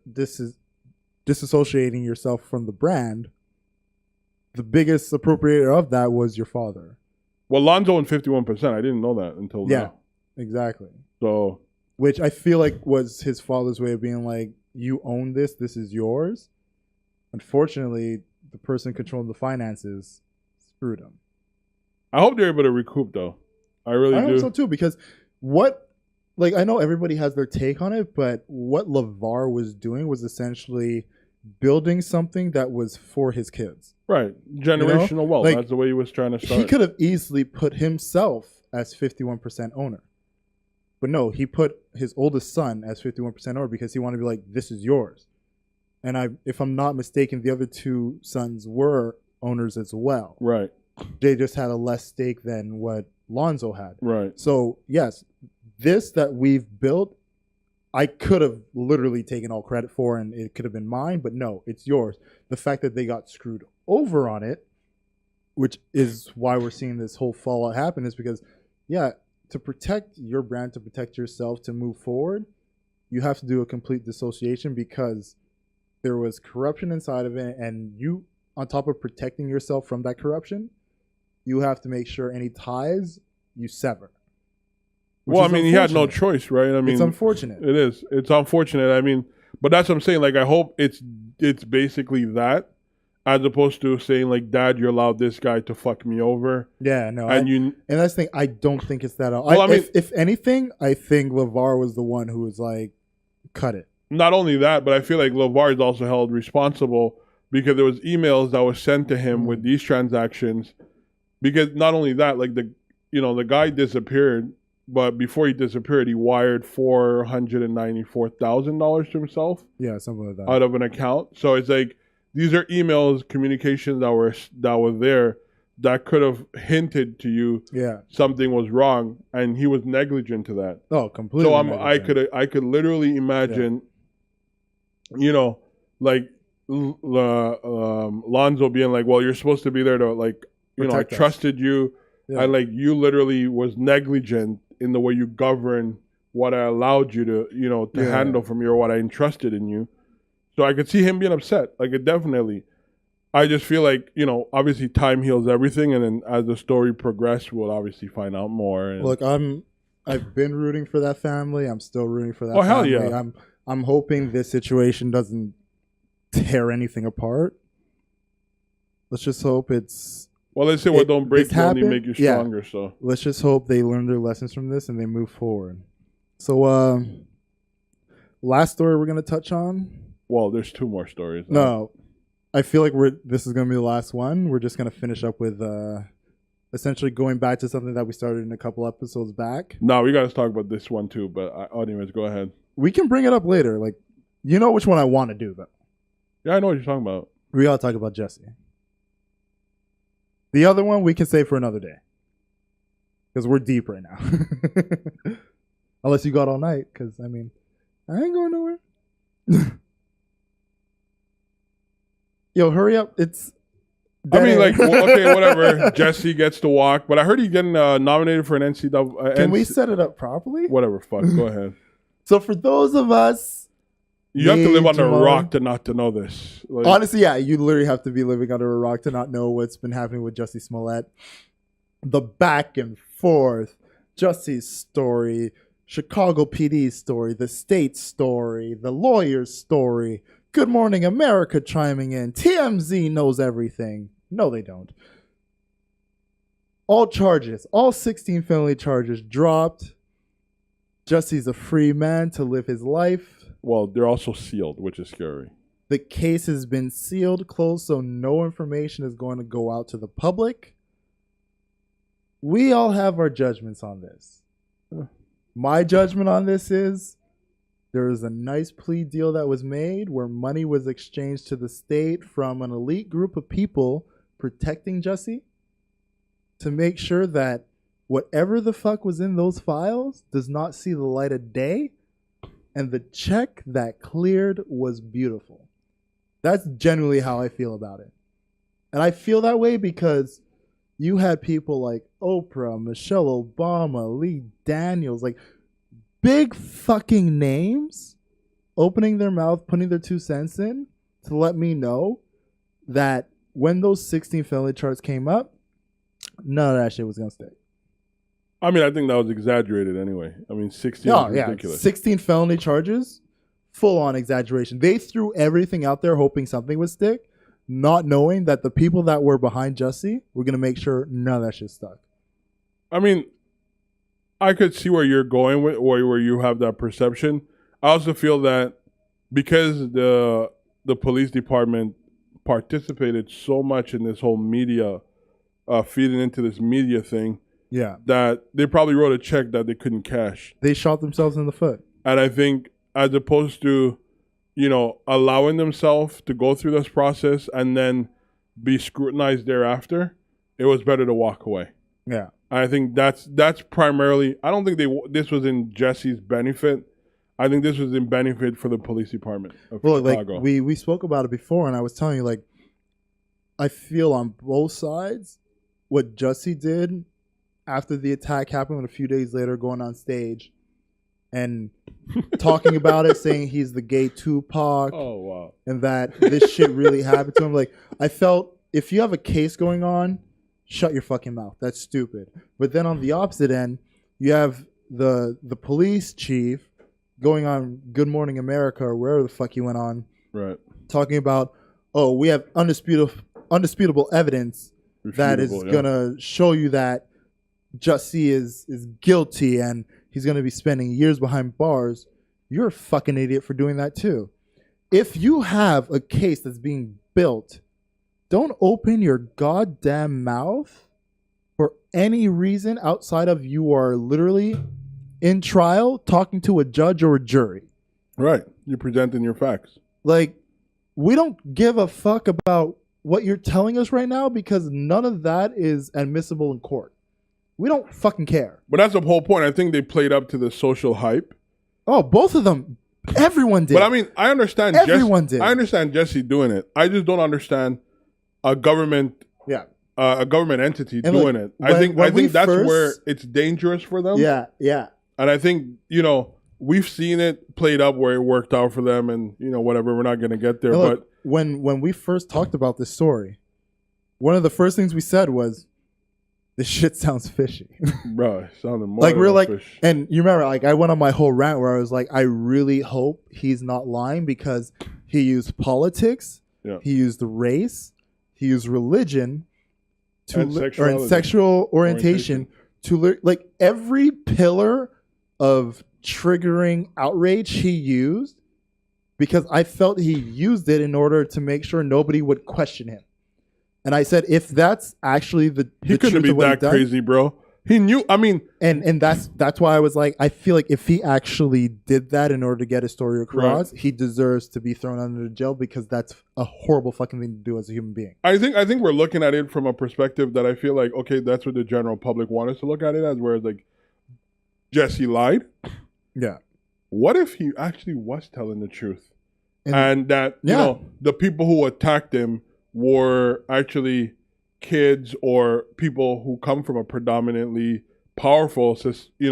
disassociating yourself from the brand, the biggest appropriator of that was your father. Well, Lonzo and 51%. I didn't know that until now. Exactly. So, which I feel like was his father's way of being like, you own this is yours. Unfortunately, the person controlling the finances screwed him. I hope they're able to recoup, though. I really do. I hope so too, because I know everybody has their take on it, but what LeVar was doing was essentially building something that was for his kids. Right. Generational wealth. That's the way he was trying to start. He could have easily put himself as 51% owner. But no, he put his oldest son as 51% owner because he wanted to be like, this is yours. And if I'm not mistaken, the other two sons were owners as well. Right. They just had a less stake than what Lonzo had. Right. So, yes, this that we've built, I could have literally taken all credit for, and it could have been mine, but no, it's yours. The fact that they got screwed over on it, which is why we're seeing this whole fallout happen, is because, to protect your brand, to protect yourself, to move forward, you have to do a complete dissociation because there was corruption inside of it, and you, on top of protecting yourself from that corruption, you have to make sure any ties you sever. Well, I mean, he had no choice, right? I mean, it's unfortunate. It is. It's unfortunate. I mean, but that's what I'm saying. Like, I hope it's basically that, as opposed to saying like, "Dad, you allowed this guy to fuck me over." Yeah, no. And that's the thing. I don't think it's that. Well, I mean, if anything, I think LeVar was the one who was like, "Cut it." Not only that, but I feel like LeVar is also held responsible because there was emails that were sent to him with these transactions. Because not only that, like the guy disappeared. But before he disappeared, he wired $494,000 to himself. Yeah, something like that. Out of an account. So it's like these are emails, communications that were there that could have hinted to you something was wrong, and he was negligent to that. Oh, completely. So I could literally imagine, like Lonzo being like, "Well, you're supposed to be there to like, I trusted you." Yeah. And like you literally was negligent in the way you govern what I allowed you to, handle from you or what I entrusted in you. So I could see him being upset. Like it definitely. I just feel like, obviously time heals everything, and then as the story progressed, we'll obviously find out more. And look, I've been rooting for that family. I'm still rooting for that family. Hell yeah. I'm hoping this situation doesn't tear anything apart. Let's just hope it's well, let's say what don't break you only make you stronger. Yeah. So let's just hope they learn their lessons from this and they move forward. So last story we're going to touch on Well, there's 2 more stories. No, I feel like this is gonna be the last one. We're just gonna finish up with essentially going back to something that we started in a couple episodes back. No, we got to talk about this one too. But anyways, go ahead. We can bring it up later. Like, you know which one I want to do though. Yeah, I know what you're talking about. We gotta talk about Jussie. The other one we can save for another day because we're deep right now. Unless you got all night, because I mean, I ain't going nowhere. Yo, hurry up! It's. I mean, like, okay, whatever. Jussie gets to walk, but I heard he's getting nominated for an NCAA. Can we set it up properly? Whatever, fuck. Go ahead. So for those of us, you have to live under a rock to not to know this. Like, honestly, yeah, you literally have to be living under a rock to not know what's been happening with Jussie Smollett. The back and forth, Jussie's story, Chicago PD's story, the state story, the lawyer's story. Good Morning America chiming in. TMZ knows everything. No, they don't. All charges, all 16 felony charges dropped. Jussie's a free man to live his life. Well, they're also sealed, which is scary. The case has been sealed, closed, so no information is going to go out to the public. We all have our judgments on this. My judgment on this is there was a nice plea deal that was made where money was exchanged to the state from an elite group of people protecting Jussie to make sure that whatever the fuck was in those files does not see the light of day. And the check that cleared was beautiful. That's generally how I feel about it. And I feel that way because you had people like Oprah, Michelle Obama, Lee Daniels, like big fucking names opening their mouth, putting their 2 cents in to let me know that when those 16 felony charges came up, none of that shit was going to stick. I mean, I think that was exaggerated anyway. I mean, 16 is ridiculous. 16 felony charges, full-on exaggeration. They threw everything out there hoping something would stick, not knowing that the people that were behind Jussie were going to make sure none of that shit stuck. I mean, I could see where you're going with, or where you have that perception. I also feel that because the police department participated so much in this whole media, feeding into this media thing, that they probably wrote a check that they couldn't cash. They shot themselves in the foot. And I think as opposed to, allowing themselves to go through this process and then be scrutinized thereafter, it was better to walk away. Yeah. I think that's primarily. I don't think this was in Jussie's benefit. I think this was in benefit for the police department of Chicago. Like we spoke about it before, and I was telling you, like, I feel on both sides what Jussie did after the attack happened, a few days later, going on stage and talking about it, saying he's the gay Tupac. Oh wow! And that this shit really happened to him. Like, I felt if you have a case going on, shut your fucking mouth. That's stupid. But then on the opposite end, you have the police chief going on Good Morning America or wherever the fuck he went on, right? Talking about, oh, we have undisputable evidence that is gonna show you that Jussie is guilty and he's gonna be spending years behind bars. You're a fucking idiot for doing that too. If you have a case that's being built, don't open your goddamn mouth for any reason outside of you are literally in trial talking to a judge or a jury. Right. You're presenting your facts. Like, we don't give a fuck about what you're telling us right now because none of that is admissible in court. We don't fucking care. But that's the whole point. I think they played up to the social hype. Oh, both of them. Everyone did. But I mean, I understand. Everyone did. I understand Jussie doing it. I just don't understand a government, a government entity and doing it. I think that's where it's dangerous for them. Yeah, yeah. And I think we've seen it played up where it worked out for them, and whatever. We're not going to get there. Look, but when we first talked about this story, one of the first things we said was, "This shit sounds fishy." Bro, it sounded more like we're like, fish. And you remember, like I went on my whole rant where I was like, I really hope he's not lying because he used politics, he used race, he used religion, and sexual orientation to like every pillar of triggering outrage he used because I felt he used it in order to make sure nobody would question him. And I said, if that's actually he couldn't be that crazy, bro. He knew. I mean, and that's why I was like, I feel like if he actually did that in order to get his story across, he deserves to be thrown under the jail, because that's a horrible fucking thing to do as a human being. I think we're looking at it from a perspective that I feel like, okay, that's what the general public want us to look at it as, whereas like Jussie lied. Yeah. What if he actually was telling the truth, and that you know the people who attacked him were actually kids or people who come from a predominantly powerful,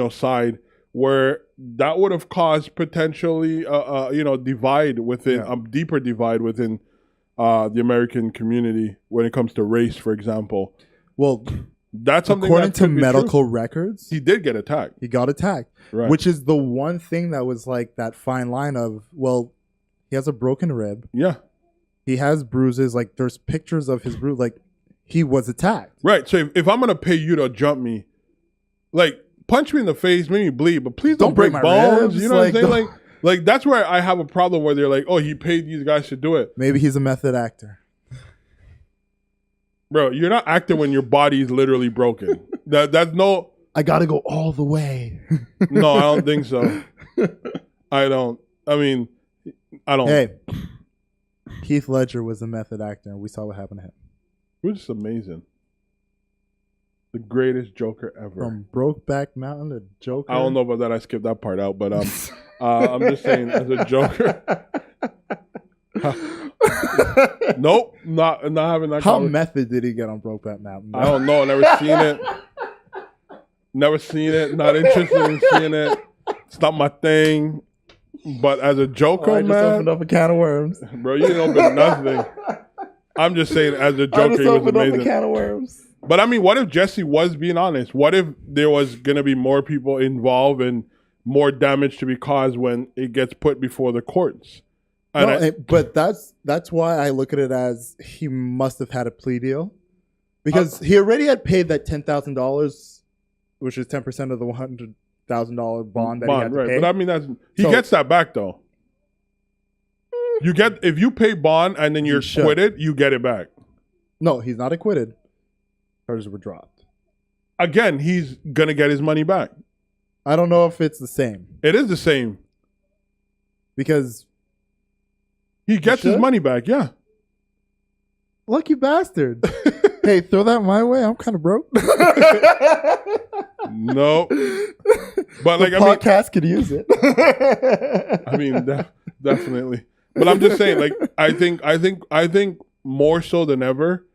side, where that would have caused potentially divide within a deeper divide within the American community when it comes to race, for example. Well, that's something according to medical records, he did get attacked. He got attacked, which is the one thing that was like that fine line of, well, he has a broken rib. Yeah. He has bruises. Like, there's pictures of his bruise. Like, he was attacked. Right. So if I'm going to pay you to jump me, like, punch me in the face, make me bleed, but please don't break my bones. Ribs. You know what I'm saying? Like, that's where I have a problem where they're like, oh, he paid these guys to do it. Maybe he's a method actor. Bro, you're not acting when your body is literally broken. That's no... I got to go all the way. No, I don't think so. I don't. I mean, I don't. Hey, Heath Ledger was a method actor, and we saw what happened to him. Which is amazing. The greatest Joker ever. From Brokeback Mountain to Joker. I don't know about that. I skipped that part out, but I'm just saying, as a Joker. Nope, not having that. How method did he get on Brokeback Mountain? I don't know. Never seen it. Never seen it. Not interested in seeing it. It's not my thing. But as a Joker, I just opened up a can of worms, bro. You didn't open nothing. I'm just saying, as a Joker, he was amazing. I just opened up a can of worms. But I mean, what if Jussie was being honest? What if there was gonna be more people involved and more damage to be caused when it gets put before the courts? But that's why I look at it as he must have had a plea deal, because he already had paid that $10,000, which is 10% of the $100,000 bond that he had to pay. But I mean, he gets that back though. You get, if you pay bond and then you're acquitted, you get it back. No, he's not acquitted. Charges were dropped. Again, he's gonna get his money back. I don't know if it's the same. It is the same because he gets his money back. Yeah. Lucky bastard. Hey, throw that my way. I'm kind of broke. No, but the podcast could use it. I mean, definitely. But I'm just saying, like, I think more so than ever.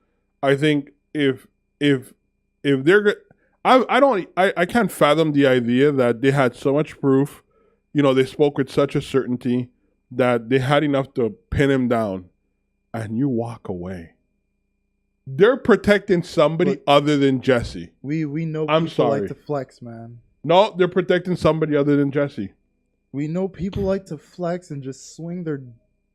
I think if they're, I can't fathom the idea that they had so much proof. You know, they spoke with such a certainty that they had enough to pin him down, and you walk away. They're protecting somebody other than Jussie. We know people like to flex, man. No, they're protecting somebody other than Jussie. We know people like to flex and just swing their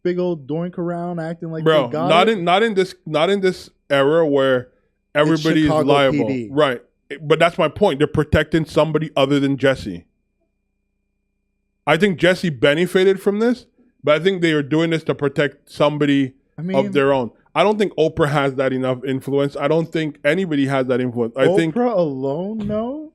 big old doink around, acting like they got it. Not in this era where everybody is liable. PD. Right. But that's my point. They're protecting somebody other than Jussie. I think Jussie benefited from this, but I think they are doing this to protect somebody of their own. I don't think Oprah has that enough influence. I don't think anybody has that influence. I think Oprah alone, no?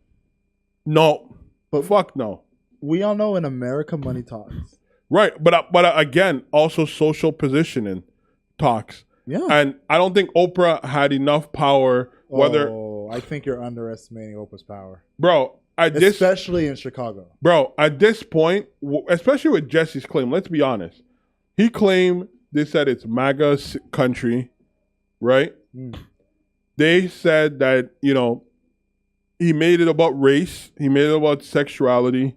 No. But fuck no. We all know in America, money talks. Right. But again, also social positioning talks. Yeah. And I don't think Oprah had enough power. I think you're underestimating Oprah's power. Bro, especially in Chicago. Bro, at this point, especially with Jussie's claim, let's be honest. He claimed, they said it's MAGA country, right? Mm. They said that, you know, he made it about race. He made it about sexuality.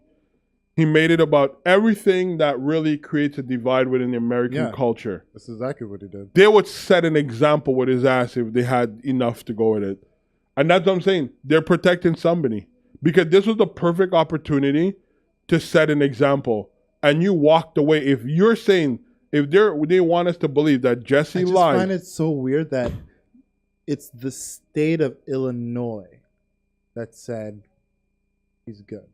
He made it about everything that really creates a divide within the American culture. That's exactly what he did. They would set an example with his ass if they had enough to go with it. And that's what I'm saying. They're protecting somebody. Because this was the perfect opportunity to set an example. And you walked away. If you're saying, if they want us to believe that Jussie lied. I find it so weird that it's the state of Illinois that said he's good.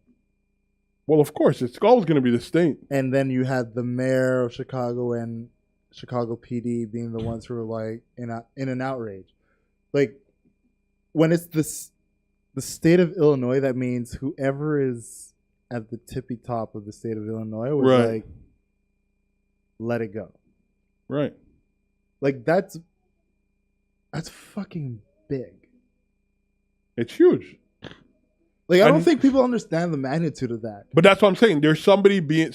Well, of course, it's always going to be the state. And then you had the mayor of Chicago and Chicago PD being the ones who were like in an outrage. Like when it's the state of Illinois, that means whoever is at the tippy top of the state of Illinois was like, let it go. Right. Like that's fucking big. It's huge. Like I don't think people understand the magnitude of that. But that's what I'm saying. There's somebody being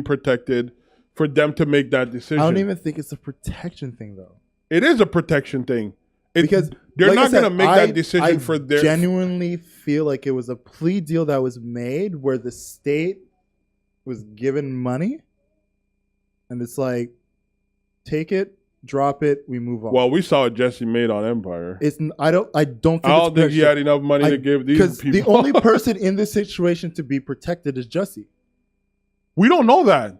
protected for them to make that decision. I don't even think it's a protection thing though. It is a protection thing. Because they're like not going to make that decision for their... I genuinely feel like it was a plea deal that was made where the state was given money and it's like, take it, drop it, we move on. Well, we saw what Jussie made on Empire. I don't think he had enough money to give these people. Because the only person in this situation to be protected is Jussie. We don't know that.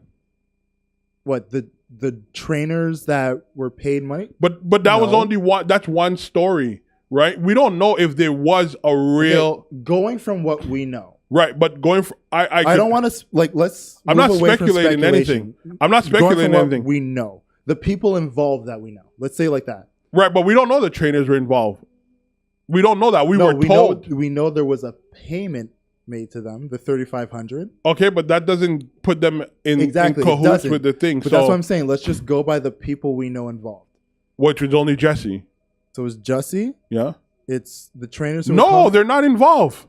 What, the trainers that were paid money? But that was only one. That's one story, right? We don't know if there was a real going from what we know, right? But going from I don't want to let's. I'm not speculating anything. I'm not speculating anything. We know the people involved that we know. Let's say it like that, right? But we don't know the trainers were involved. We don't know that. We were told. We know there was a payment made to them, the $3,500. Okay, but that doesn't put them in cahoots with the thing. But that's what I'm saying. Let's just go by the people we know involved. Which was only Jussie. So it's Jussie. Yeah. It's the trainers. No, they're not involved.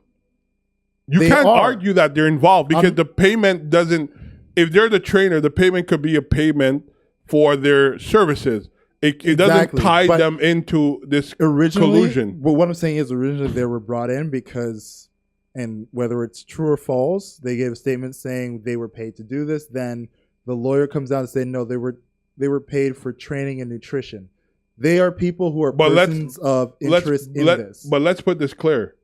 You can't argue that they're involved because the payment doesn't. If they're the trainer, the payment could be a payment for their services. It doesn't tie them into this collusion. But what I'm saying is originally they were brought in because... And whether it's true or false, they gave a statement saying they were paid to do this. Then the lawyer comes out and said, no, they were paid for training and nutrition. They are people who are persons of interest in this. But let's put this clear.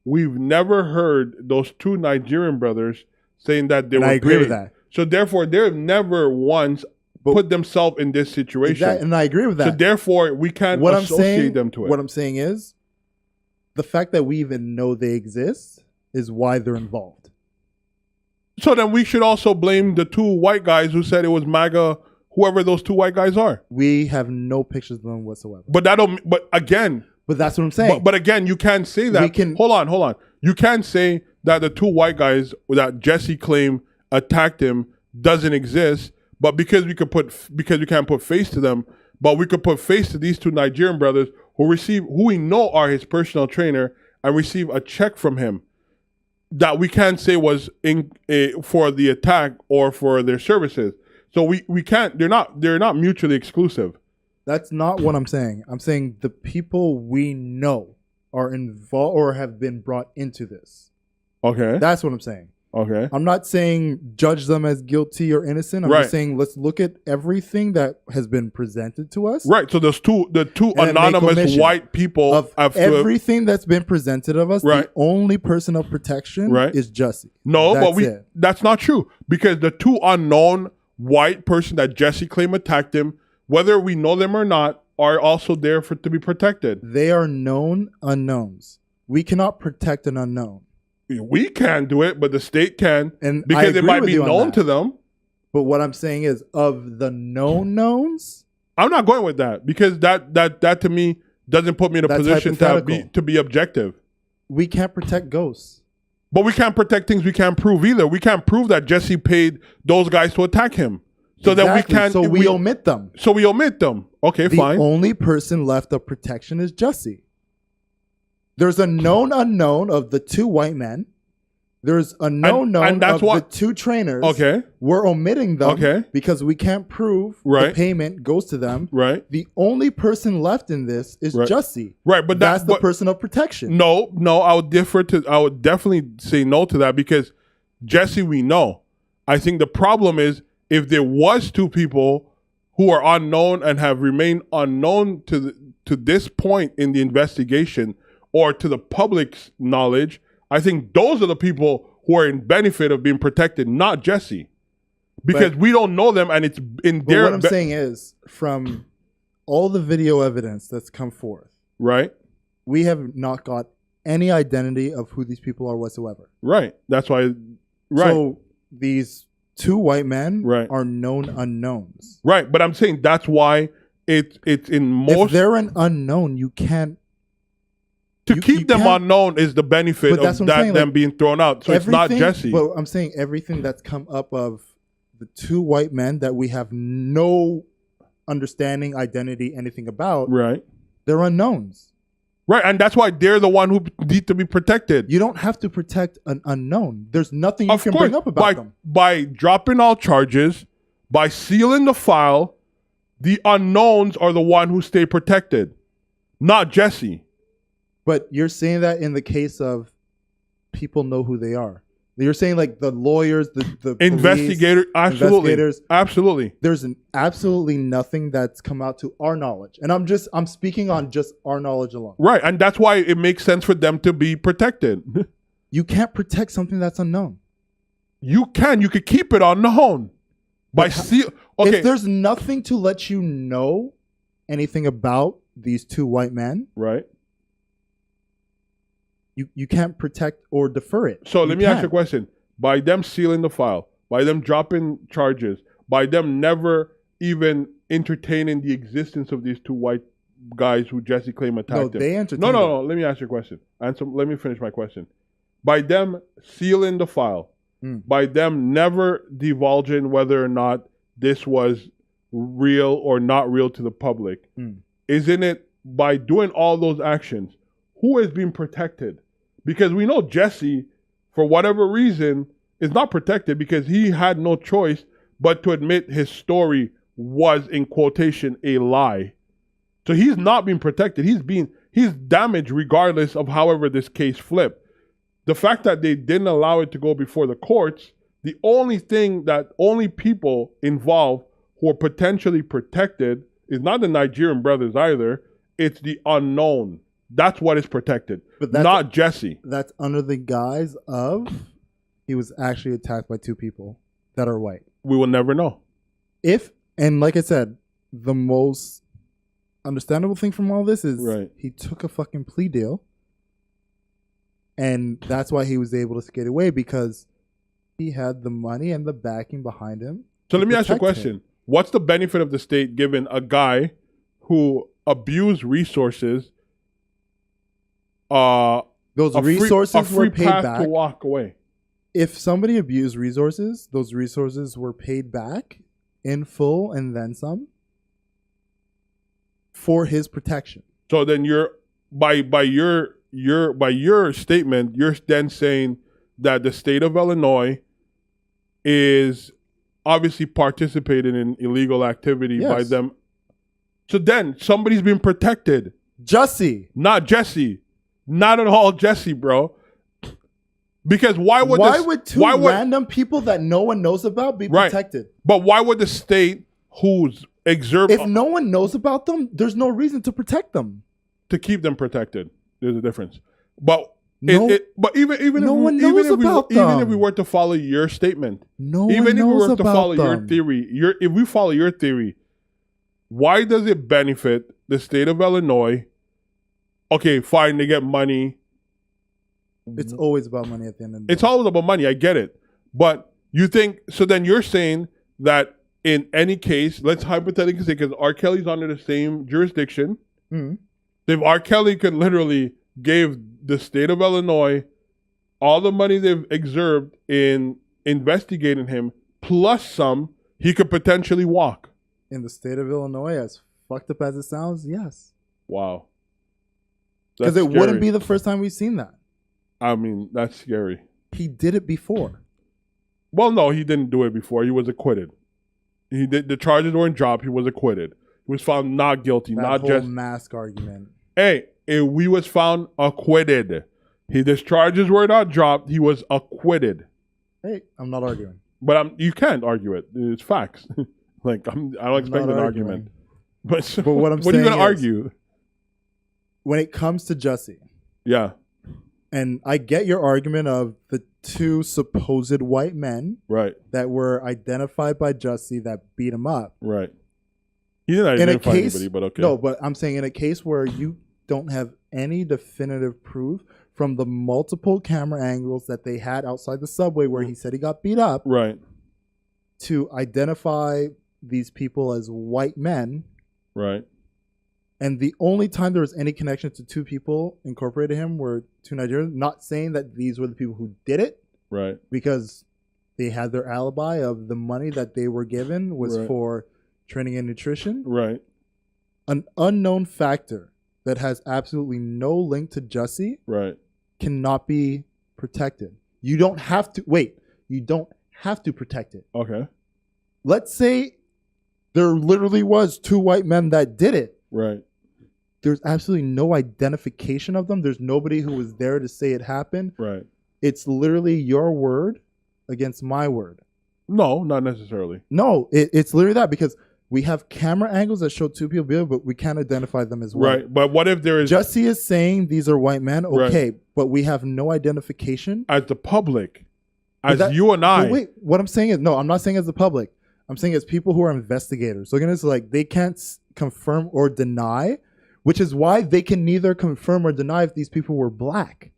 We've never heard those two Nigerian brothers saying that they were paid. I agree with that. So therefore, they've never once put themselves in this situation. And I agree with that. So therefore, we can't associate them to it. What I'm saying is, the fact that we even know they exist is why they're involved. So then we should also blame the two white guys who said it was MAGA, whoever those two white guys are. We have no pictures of them whatsoever. But again. But that's what I'm saying. But again, you can't say that. Hold on. You can't say that the two white guys that Jussie claimed attacked him doesn't exist. But because we can't put face to them, but we could put face to these two Nigerian brothers who we know are his personal trainer and receive a check from him that we can't say was for the attack or for their services. So we can't. They're not mutually exclusive. That's not what I'm saying. I'm saying the people we know are involved or have been brought into this. Okay, that's what I'm saying. Okay, I'm not saying judge them as guilty or innocent. I'm just saying let's look at everything that has been presented to us. Right. So the two anonymous white people of everything that's been presented of us. Right. The only person of protection is Jussie. No, that's not true because the two unknown white person that Jussie claimed attacked him, whether we know them or not, are also there to be protected. They are known unknowns. We cannot protect an unknown. We can't do it, but the state can, and because it might be known to them. But what I'm saying is, of the known knowns, I'm not going with that because that to me doesn't put me in a position to be objective. We can't protect ghosts, but we can't protect things we can't prove either. We can't prove that Jussie paid those guys to attack him, so that we can't. So we omit them. So we omit them. Okay, fine. The only person left of protection is Jussie. There's a known unknown of the two white men. There's a known known of the two trainers. Okay. We're omitting them because we can't prove the payment goes to them. Right. The only person left in this is Jussie. Right, but that's the person of protection. No, I would definitely say no to that because Jussie we know. I think the problem is if there was two people who are unknown and have remained unknown to this point in the investigation, or to the public's knowledge, I think those are the people who are in benefit of being protected, not Jussie. Because we don't know them and it's in their... What I'm saying is, from all the video evidence that's come forth, right, we have not got any identity of who these people are whatsoever. Right. That's why Right. So these two white men Right. are known unknowns. Right, but I'm saying that's why it's in most. If they're an unknown, you can't. Keep them unknown is the benefit of that them being thrown out. So it's not Jussie. But I'm saying everything that's come up of the two white men that we have no understanding, identity, anything about. Right. They're unknowns. Right, and that's why they're the one who need to be protected. You don't have to protect an unknown. There's nothing you can bring up about them. By dropping all charges, by sealing the file, the unknowns are the one who stay protected, not Jussie. But you're saying that in the case of people know who they are. You're saying like the lawyers, the investigators, absolutely. There's absolutely nothing that's come out to our knowledge, and I'm speaking on just our knowledge alone. Right, and that's why it makes sense for them to be protected. You can't protect something that's unknown. You can. You could keep it unknown Okay. If there's nothing to let you know anything about these two white men, right? You can't protect or defer it. So let me ask you a question. By them sealing the file, by them dropping charges, by them never even entertaining the existence of these two white guys who Jussie claimed attacked him. They entertained No. Let me ask you a question. Let me finish my question. By them sealing the file, by them never divulging whether or not this was real or not real to the public, isn't it by doing all those actions, who is being protected? Because we know Jussie, for whatever reason, is not protected because he had no choice but to admit his story was, in quotation, a lie. So he's not being protected. He's damaged regardless of however this case flipped. The fact that they didn't allow it to go before the courts, the only people involved who are potentially protected is not the Nigerian brothers either. It's the unknown. That's what is protected, but not Jussie. That's under the guise of he was actually attacked by two people that are white. We will never know. And like I said, the most understandable thing from all this is he took a fucking plea deal. And that's why he was able to get away, because he had the money and the backing behind him. So let me ask you a question. What's the benefit of the state giving a guy who abused resources those resources were paid back to walk away? If somebody abused resources, those resources were paid back in full and then some for his protection. So then you're by your statement, you're then saying that the state of Illinois is obviously participating in illegal activity by them. So then somebody's being protected. Jussie. Not Jussie. Not at all Jussie, bro. Because why would random people that no one knows about be protected? But why would the state who's if no one knows about them, there's no reason to protect them. To keep them protected. There's a difference. But even if we were to follow your statement, your theory, if we follow your theory, why does it benefit the state of Illinois? Okay, fine, they get money. It's always about money at the end of the day. It's always about money, I get it. But you think, so then you're saying that in any case, let's hypothetically say, because R. Kelly's under the same jurisdiction, if R. Kelly could literally gave the state of Illinois all the money they've exerted in investigating him, plus some, he could potentially walk. In the state of Illinois, as fucked up as it sounds, yes. Wow. Because it wouldn't be the first time we've seen that. I mean, that's scary. He did it before. Well, no, he didn't do it before. He was acquitted. The charges weren't dropped. He was acquitted. He was found not guilty. That whole mask argument. Hey, we was found acquitted. His charges were not dropped. He was acquitted. Hey, I'm not arguing. But you can't argue it. It's facts. I don't expect an argument. But what I'm saying, what are you going to argue? When it comes to Jussie. Yeah. And I get your argument of the two supposed white men that were identified by Jussie that beat him up. Right. He didn't identify anybody, but okay. No, but I'm saying in a case where you don't have any definitive proof from the multiple camera angles that they had outside the subway where he said he got beat up, right, to identify these people as white men. Right. And the only time there was any connection to two people incorporated him were two Nigerians. Not saying that these were the people who did it. Right. Because they had their alibi of the money that they were given was for training and nutrition. Right. An unknown factor that has absolutely no link to Jussie cannot be protected. You don't have to wait. You don't have to protect it. Okay. Let's say there literally was two white men that did it. Right. There's absolutely no identification of them. There's nobody who was there to say it happened. Right. It's literally your word against my word. No, not necessarily. No, it's literally that, because we have camera angles that show two people, but we can't identify them as white. Right, but what if there is... Jussie is saying these are white men, okay, but we have no identification. As the public, you and I... Wait, what I'm saying is, no, I'm not saying as the public. I'm saying as people who are investigators. Looking at this, like, they can't confirm or deny, which is why they can neither confirm or deny if these people were black.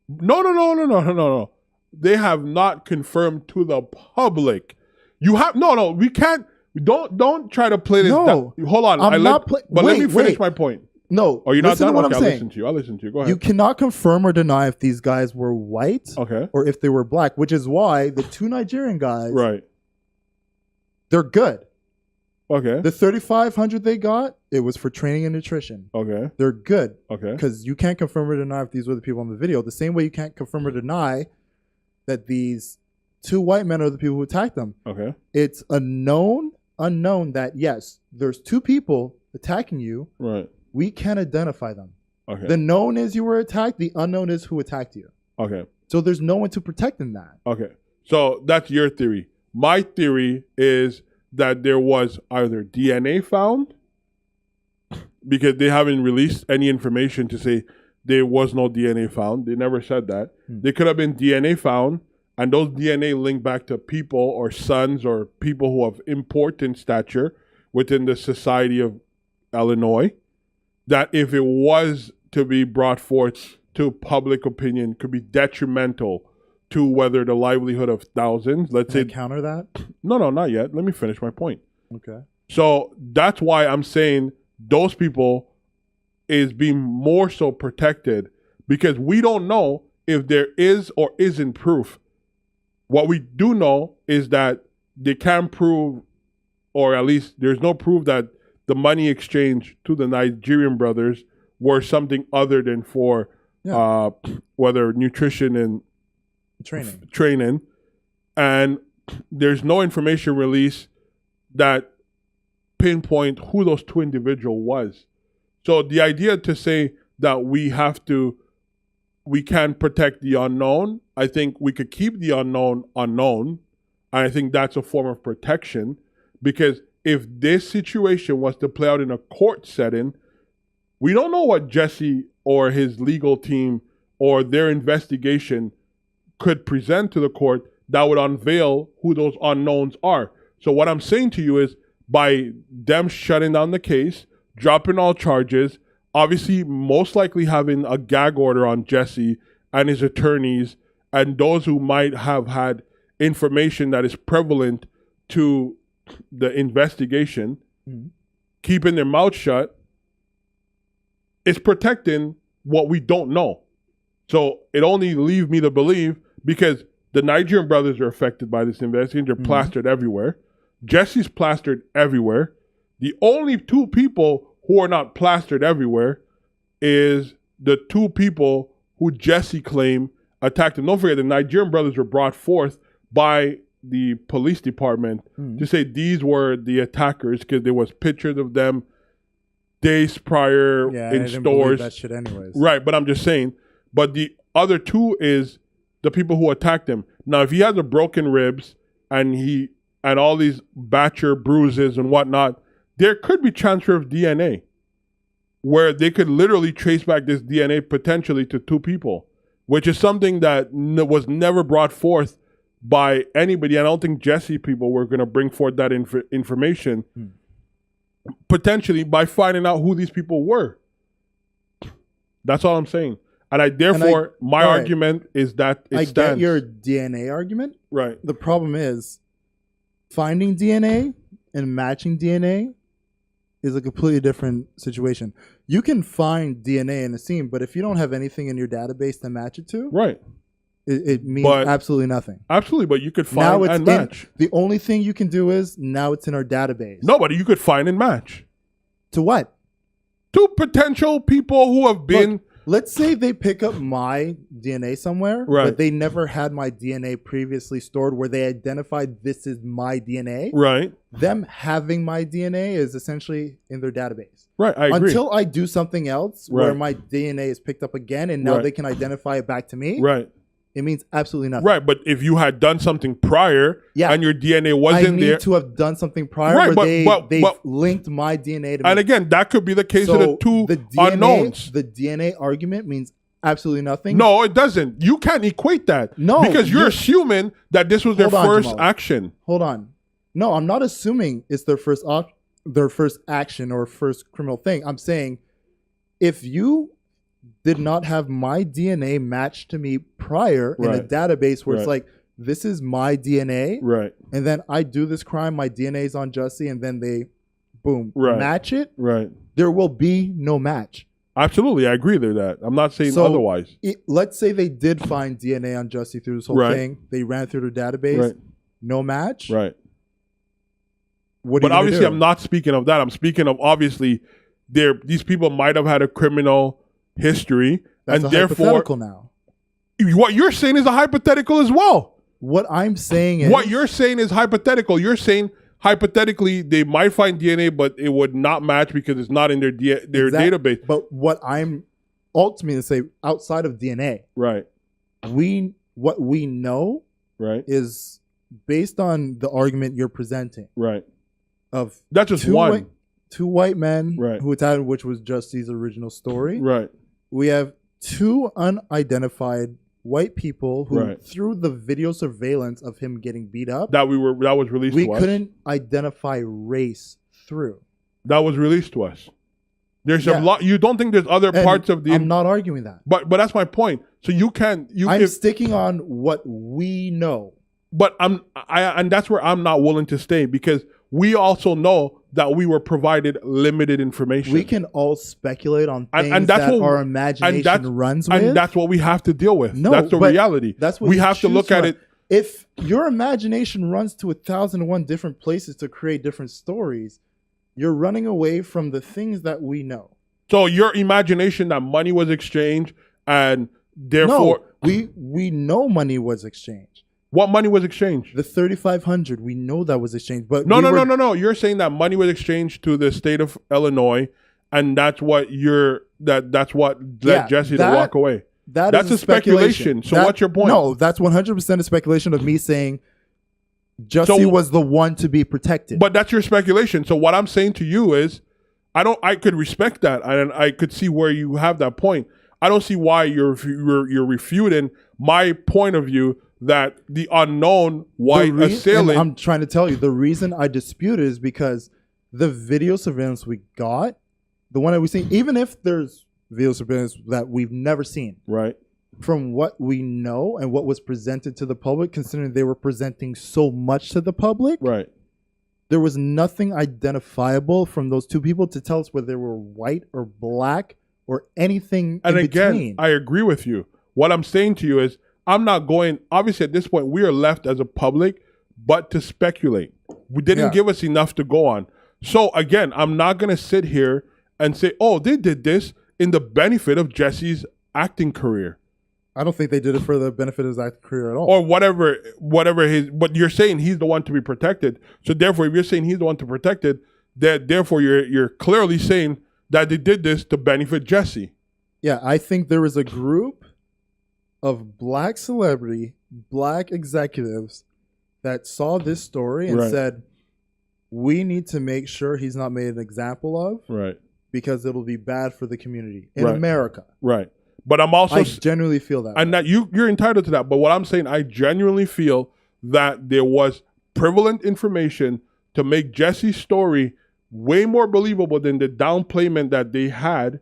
No. They have not confirmed to the public. You have... No, we can't... Don't try to play this. No, hold on. Let me finish my point. No, are you not done? What okay, I'm saying. I'll listen to you. Go ahead. You cannot confirm or deny if these guys were white, or if they were black. Which is why the two Nigerian guys, they're good. Okay. The 3,500 they got, it was for training and nutrition. Okay. They're good. Okay. Because you can't confirm or deny if these were the people in the video. The same way you can't confirm or deny that these two white men are the people who attacked them. Okay. It's unknown that, yes, there's two people attacking you. Right. We can't identify them. Okay. The known is you were attacked. The unknown is who attacked you. Okay. So there's no one to protect in that. Okay. So that's your theory. My theory is that there was either DNA found, because they haven't released any information to say there was no DNA found. They never said that. There could have been DNA found, and those DNA link back to people or sons or people who have important stature within the society of Illinois, that if it was to be brought forth to public opinion, could be detrimental to whether the livelihood of thousands, let's say... counter that? No, not yet. Let me finish my point. Okay. So that's why I'm saying those people is being more so protected, because we don't know if there is or isn't proof. What we do know is that they can prove, or at least there's no proof that the money exchange to the Nigerian brothers were something other than for whether nutrition and training. And there's no information released that pinpoint who those two individuals was. So the idea to say that we can protect the unknown, I think we could keep the unknown. And I think that's a form of protection, because if this situation was to play out in a court setting, we don't know what Jussie or his legal team or their investigation could present to the court that would unveil who those unknowns are. So what I'm saying to you is, by them shutting down the case, dropping all charges, obviously most likely having a gag order on Jussie and his attorneys and those who might have had information that is prevalent to the investigation, keeping their mouth shut, is protecting what we don't know. So it only leaves me to believe, because the Nigerian brothers are affected by this investigation. They're plastered everywhere. Jussie's plastered everywhere. The only two people who are not plastered everywhere is the two people who Jussie claimed attacked him. Don't forget, the Nigerian brothers were brought forth by the police department to say these were the attackers, because there was pictures of them days prior in stores. That shit anyways. Right, but I'm just saying. But the other two is the people who attacked him. Now, if he has a broken ribs and all these batcher bruises and whatnot, there could be transfer of DNA, where they could literally trace back this DNA potentially to two people, which is something that was never brought forth by anybody. I don't think Jussie people were going to bring forth that information, potentially by finding out who these people were. That's all I'm saying. And my argument is that it stands. I get your DNA argument. Right. The problem is finding DNA and matching DNA is a completely different situation. You can find DNA in a scene, but if you don't have anything in your database to match it to, right, it means absolutely nothing. Absolutely, but you could find and match. The only thing you can do is now it's in our database. No, but you could find and match. To what? To potential people who have been... Look, let's say they pick up my DNA somewhere, right, but they never had my DNA previously stored where they identified this is my DNA. Right. Them having my DNA is essentially in their database. Right, I agree. Until I do something else where my DNA is picked up again and now they can identify it back to me. Right. It means absolutely nothing. Right, but if you had done something prior and your DNA wasn't there... I need to have done something prior where they linked my DNA to me. And again, that could be the case of the two unknowns. The DNA argument means absolutely nothing. No, it doesn't. You can't equate that. No. Because you're assuming that this was their first action. Hold on. No, I'm not assuming it's their first action or first criminal thing. I'm saying if you did not have my DNA matched to me prior in a database where it's like, this is my DNA. Right. And then I do this crime, my DNA is on Jussie, and then they, boom, match it. Right. There will be no match. Absolutely. I agree with that. I'm not saying otherwise. Let's say they did find DNA on Jussie through this whole thing. They ran through their database. Right. No match. Right. But obviously, I'm not speaking of that. I'm speaking of, obviously, these people might have had a criminal history, and therefore hypothetical now. What you're saying is a hypothetical as well. What I'm saying is what you're saying is hypothetical. You're saying hypothetically they might find DNA, but it would not match because it's not in their database. But what I'm ultimately say outside of DNA, right? What we know, right, is based on the argument you're presenting, right? Of that's just two white men, right, who attacked, which was Jussie's original story, right. We have two unidentified white people who, through the video surveillance of him getting beat up, that was released to us. We couldn't identify race through. That was released to us. There's a lot. You don't think there's other parts of the... I'm not arguing that. But that's my point. So you can... I'm sticking on what we know. But and that's where I'm not willing to stay, because we also know that we were provided limited information. We can all speculate on things that our imagination runs with. And that's what we have to deal with. No, that's the reality. That's what we have to look at it. If your imagination runs to 1,001 different places to create different stories, you're running away from the things that we know. So your imagination that money was exchanged, and therefore... No, we know money was exchanged. What money was exchanged? The $3,500. We know that was exchanged, but no. You're saying that money was exchanged to the state of Illinois, and that's what that's what led Jussie to walk away. That's a speculation. So what's your point? No, that's 100% a speculation of me saying Jussie was the one to be protected. But that's your speculation. So what I'm saying to you is, I could respect that, and I could see where you have that point. I don't see why you're refuting my point of view that the unknown white assailant... I'm trying to tell you, the reason I dispute it is because the video surveillance we got, the one that we've seen, even if there's video surveillance that we've never seen, right? From what we know and what was presented to the public, considering they were presenting so much to the public, right? There was nothing identifiable from those two people to tell us whether they were white or black or anything in between. I agree with you. What I'm saying to you is, I'm not going, obviously at this point, we are left as a public, but to speculate. We didn't give us enough to go on. So again, I'm not going to sit here and say, oh, they did this in the benefit of Jussie's acting career. I don't think they did it for the benefit of his acting career at all. Or whatever but you're saying he's the one to be protected. So therefore, if you're saying he's the one to be protected, that therefore you're clearly saying that they did this to benefit Jussie. Yeah, I think there was a group of black executives that saw this story and said, we need to make sure he's not made an example of, right? Because it'll be bad for the community in America, right? But I genuinely feel that, and that you're entitled to that. But what I'm saying, I genuinely feel that there was prevalent information to make Jussie's story way more believable than the downplayment that they had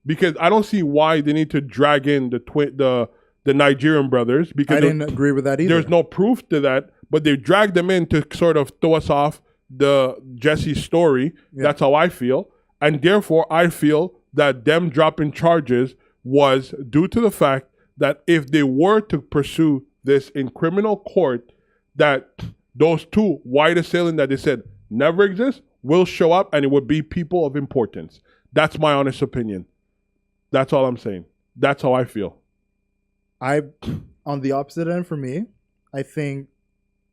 because I don't see why they need to drag in the Nigerian brothers, because I didn't agree with that either. There's no proof to that, but they dragged them in to sort of throw us off the Jussie story. Yeah. That's how I feel. And therefore, I feel that them dropping charges was due to the fact that if they were to pursue this in criminal court, that those two white assailants that they said never exist will show up, and it would be people of importance. That's my honest opinion. That's all I'm saying. That's how I feel. On the opposite end for me, I think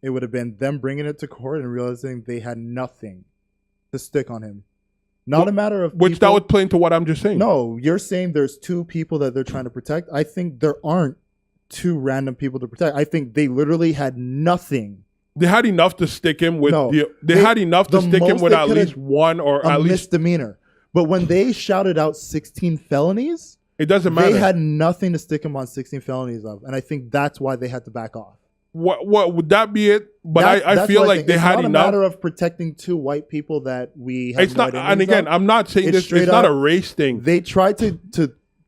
it would have been them bringing it to court and realizing they had nothing to stick on him. Not a matter of which people, that would play into what I'm just saying. No, you're saying there's two people that they're trying to protect. I think there aren't two random people to protect. I think they literally had nothing. They had enough to stick him with. No, they had enough to stick him with at least one or at least misdemeanor. But when they shouted out 16 felonies, it doesn't matter. They had nothing to stick him on 16 felonies of, and I think that's why they had to back off. What would that be it? But I feel like they had enough. It's not a matter of protecting two white people that we have. It's not, and again, I'm not saying this. It's not a race thing. They tried to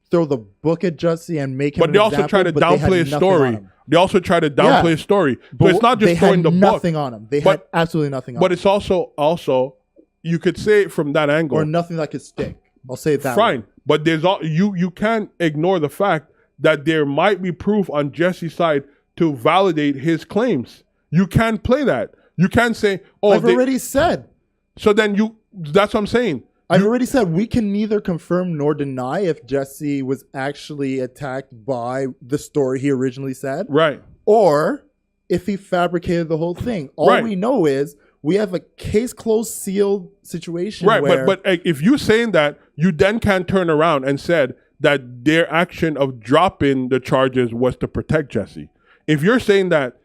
throw the book at Jussie and make him. But they also tried to downplay his story. They also tried to downplay his story. So it's not just throwing the book. They had nothing on him. They had absolutely nothing on him. But it's also you could say it from that angle, or nothing that could stick. I'll say it that fine. way. But there's you can't ignore the fact that there might be proof on Jussie's side to validate his claims. You can't play that. You can't say, "Oh, I've already said." So then that's what I'm saying. I've already said we can neither confirm nor deny if Jussie was actually attacked by the story he originally said. Right. Or if he fabricated the whole thing. All we know is we have a case closed, sealed situation. Right, where but if you're saying that, you then can't turn around and said that their action of dropping the charges was to protect Jussie. If you're saying that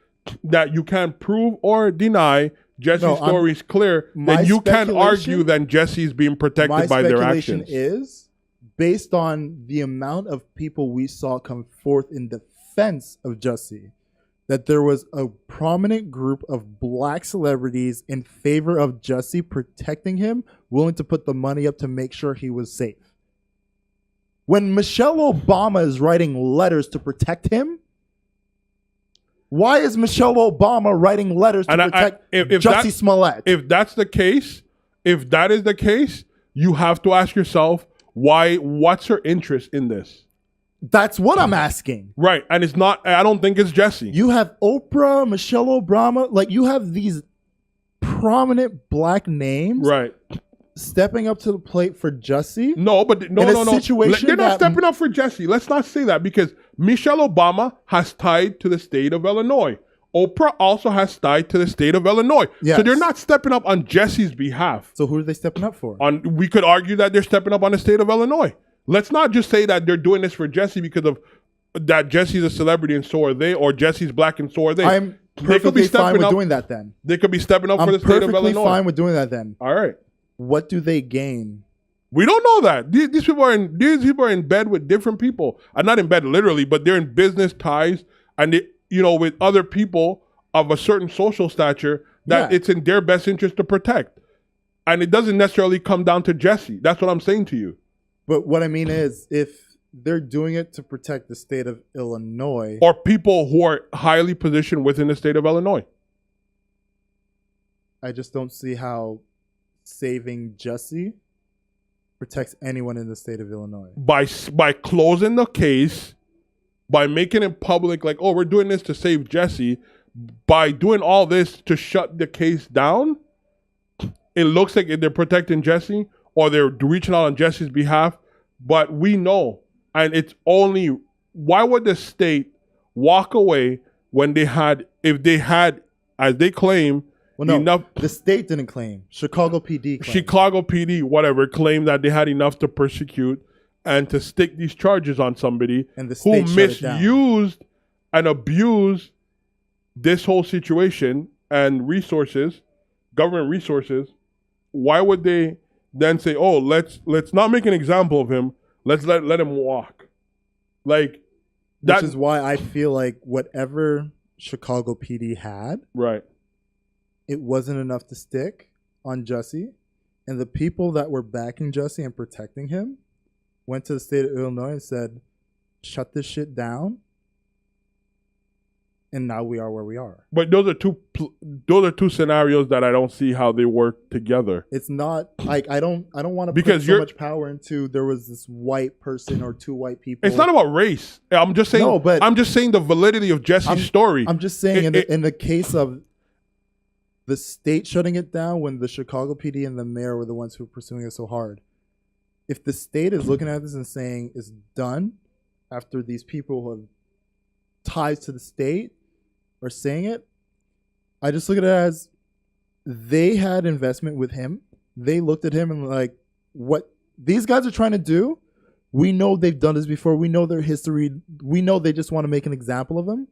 you can't prove or deny Jussie's story is clear, then you can't argue that Jussie's being protected by their actions. My speculation is, based on the amount of people we saw come forth in defense of Jussie, that there was a prominent group of black celebrities in favor of Jussie protecting him, willing to put the money up to make sure he was safe. When Michelle Obama is writing letters to protect him, why is Michelle Obama writing letters to protect Jussie Smollett? If that's the case, if that is the case, you have to ask yourself, what's her interest in this? That's what I'm asking. Right. And it's not, I don't think it's Jussie. You have Oprah, Michelle Obama, like you have these prominent black names. Right. Stepping up to the plate for Jussie. No. They're not stepping up for Jussie. Let's not say that, because Michelle Obama has tied to the state of Illinois. Oprah also has tied to the state of Illinois. Yes. So they're not stepping up on Jussie's behalf. So who are they stepping up for? We could argue that they're stepping up on the state of Illinois. Let's not just say that they're doing this for Jussie because of that Jussie's a celebrity and so are they, or Jussie's black and so are they. I'm perfectly fine with doing that then. They could be stepping up for the state of Illinois. I'm perfectly fine with doing that then. All right. What do they gain? We don't know that. These people are in bed with different people. Not in bed literally, but they're in business ties and with other people of a certain social stature that it's in their best interest to protect. And it doesn't necessarily come down to Jussie. That's what I'm saying to you. But what I mean is, if they're doing it to protect the state of Illinois, or people who are highly positioned within the state of Illinois, I just don't see how saving Jussie protects anyone in the state of Illinois. By closing the case, by making it public, like, oh, we're doing this to save Jussie, by doing all this to shut the case down, it looks like they're protecting Jussie or they're reaching out on Jussie's behalf. But we know, and it's only, why would the state walk away when if they had, as they claim, enough? The state didn't claim. Chicago PD claimed. Chicago PD, whatever, claimed that they had enough to persecute and to stick these charges on somebody who misused and abused this whole situation and resources, government resources. Why would they then say, oh, let's not make an example of him. Let's let him walk. Like that. Which is why I feel like whatever Chicago PD had, right, it wasn't enough to stick on Jussie. And the people that were backing Jussie and protecting him went to the state of Illinois and said, shut this shit down. And now we are where we are. But those are two scenarios that I don't see how they work together. It's not like I don't want to put so much power into there was this white person or two white people. It's not about race. I'm just saying. No, but I'm just saying the validity of Jussie's story. I'm just saying in the case of the state shutting it down when the Chicago PD and the mayor were the ones who were pursuing it so hard. If the state is looking at this and saying it's done after these people who have ties to the state are saying it, I just look at it as they had investment with him. They looked at him and like, what these guys are trying to do, we know they've done this before. We know their history. We know they just want to make an example of them.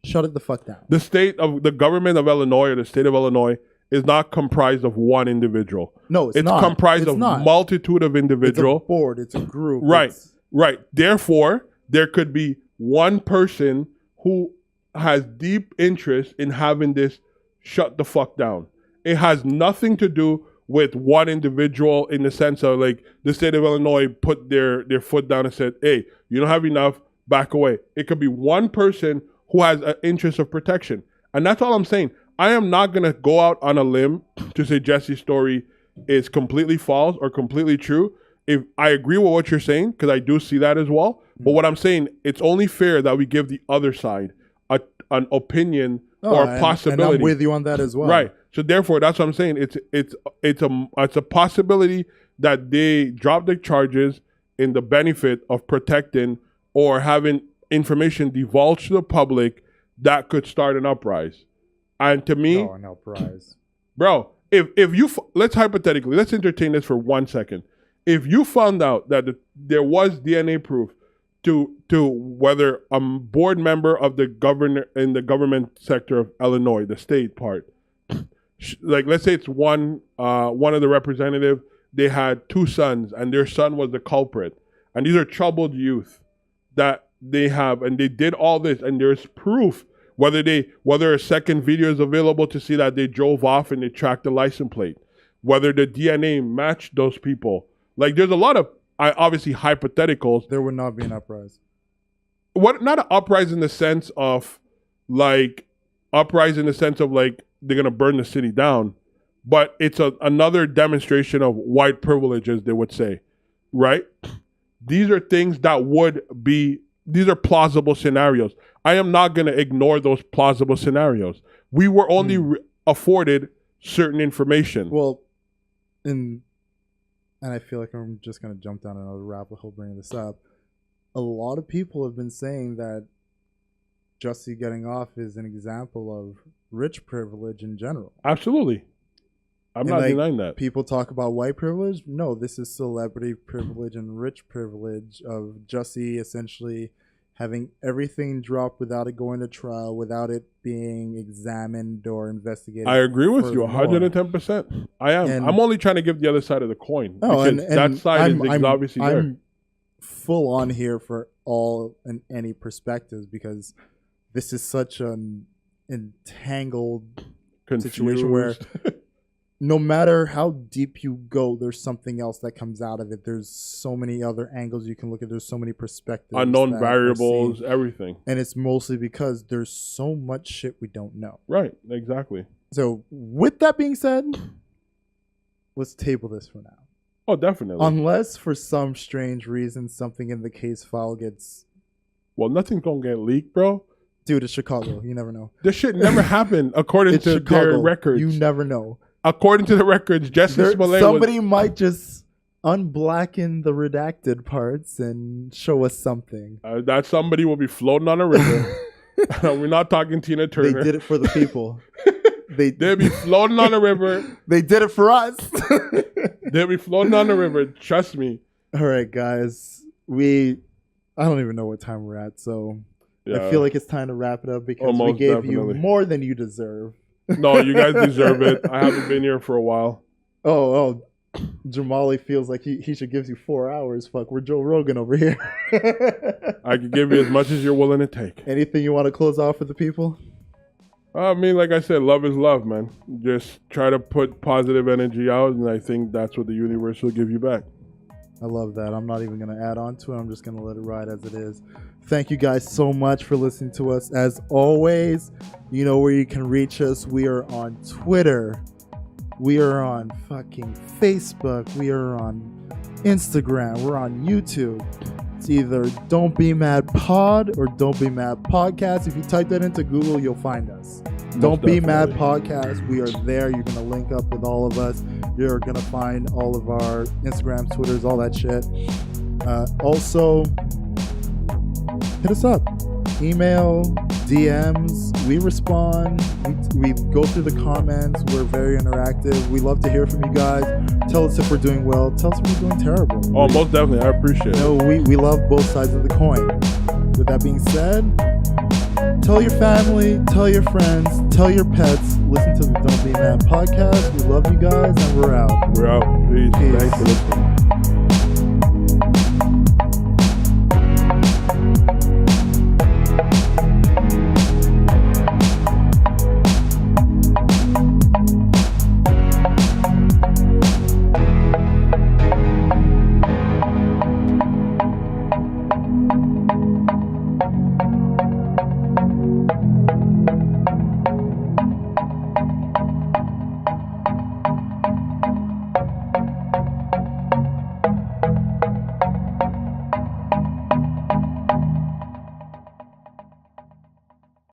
Shut it the fuck down. The government of Illinois or the state of Illinois is not comprised of one individual. No, it's not. It's comprised of multitude of individuals. It's a board. It's a group. Right. Right. Therefore, there could be one person who has deep interest in having this shut the fuck down. It has nothing to do with one individual in the sense of like the state of Illinois put their foot down and said, hey, you don't have enough, back away. It could be one person who has an interest of protection. And that's all I'm saying. I am not going to go out on a limb to say Jussie's story is completely false or completely true. If I agree with what you're saying, because I do see that as well. But what I'm saying, it's only fair that we give the other side an opinion or a possibility. And I'm with you on that as well. Right. So therefore, that's what I'm saying. It's a possibility that they drop the charges in the benefit of protecting or having information divulged to the public that could start an uprising. And to me, an uprising, bro, if you let's entertain this for 1 second. If you found out that there was DNA proof to whether a board member of the governor in the government sector of Illinois, the state part, like let's say it's one of the representative, they had two sons and their son was the culprit, and these are troubled youth that they have, and they did all this, and there's proof whether a second video is available to see that they drove off and they tracked the license plate, whether the DNA matched those people. Like there's a lot of obviously hypotheticals. There would not be an uprising. Not an uprising in the sense of like they're gonna burn the city down, but it's another demonstration of white privilege, as they would say, right? These are things that these are plausible scenarios. I am not gonna ignore those plausible scenarios. We were only afforded certain information. Well, and I feel like I'm just going to jump down another rabbit hole bringing this up. A lot of people have been saying that Jussie getting off is an example of rich privilege in general. Absolutely. I'm not denying that. People talk about white privilege. No, this is celebrity privilege and rich privilege of Jussie essentially having everything dropped without it going to trial, without it being examined or investigated. I agree with you 110%. I am. I'm only trying to give the other side of the coin. Because that side is obviously there. I'm full on here for all and any perspectives because this is such an entangled situation where no matter how deep you go, there's something else that comes out of it. There's so many other angles you can look at. There's so many perspectives. Unknown variables, everything. And it's mostly because there's so much shit we don't know. Right, exactly. So with that being said, let's table this for now. Oh, definitely. Unless for some strange reason something in the case file gets... Well, nothing's going to get leaked, bro. Dude, it's Chicago. You never know. This shit never happened according to their records. You never know. According to the records, Jussie Smollett somebody might just unblacken the redacted parts and show us something. That somebody will be floating on a river. We're not talking Tina Turner. They did it for the people. They'll be floating on a river. They did it for us. They'll be floating on the river. Trust me. All right, guys. I don't even know what time we're at, so I feel like it's time to wrap it up because we gave you more than you deserve. No, you guys deserve it. I haven't been here for a while. Oh, Jamali feels like he should give you 4 hours. Fuck, we're Joe Rogan over here. I could give you as much as you're willing to take. Anything you want to close off with the people? I mean, like I said, love is love, man. Just try to put positive energy out, and I think that's what the universe will give you back. I love that. I'm not even going to add on to it. I'm just going to let it ride as it is. Thank you guys so much for listening to us. As always, you know where you can reach us. We are on Twitter. We are on fucking Facebook. We are on Instagram. We're on YouTube. It's either Don't Be Mad Pod or Don't Be Mad Podcast. If you type that into Google, you'll find us. Don't Be Mad Podcast. We are there. You're going to link up with all of us. You're going to find all of our Instagrams, Twitters, all that shit. Also, hit us up. Email, DMs. We respond. We go through the comments. We're very interactive. We love to hear from you guys. Tell us if we're doing well. Tell us if we're doing terrible. Oh, most definitely. I appreciate it. No, we love both sides of the coin. With that being said, tell your family, tell your friends, tell your pets. Listen to the Don't Be Mad podcast. We love you guys, and we're out. We're out. Peace. Thanks for listening.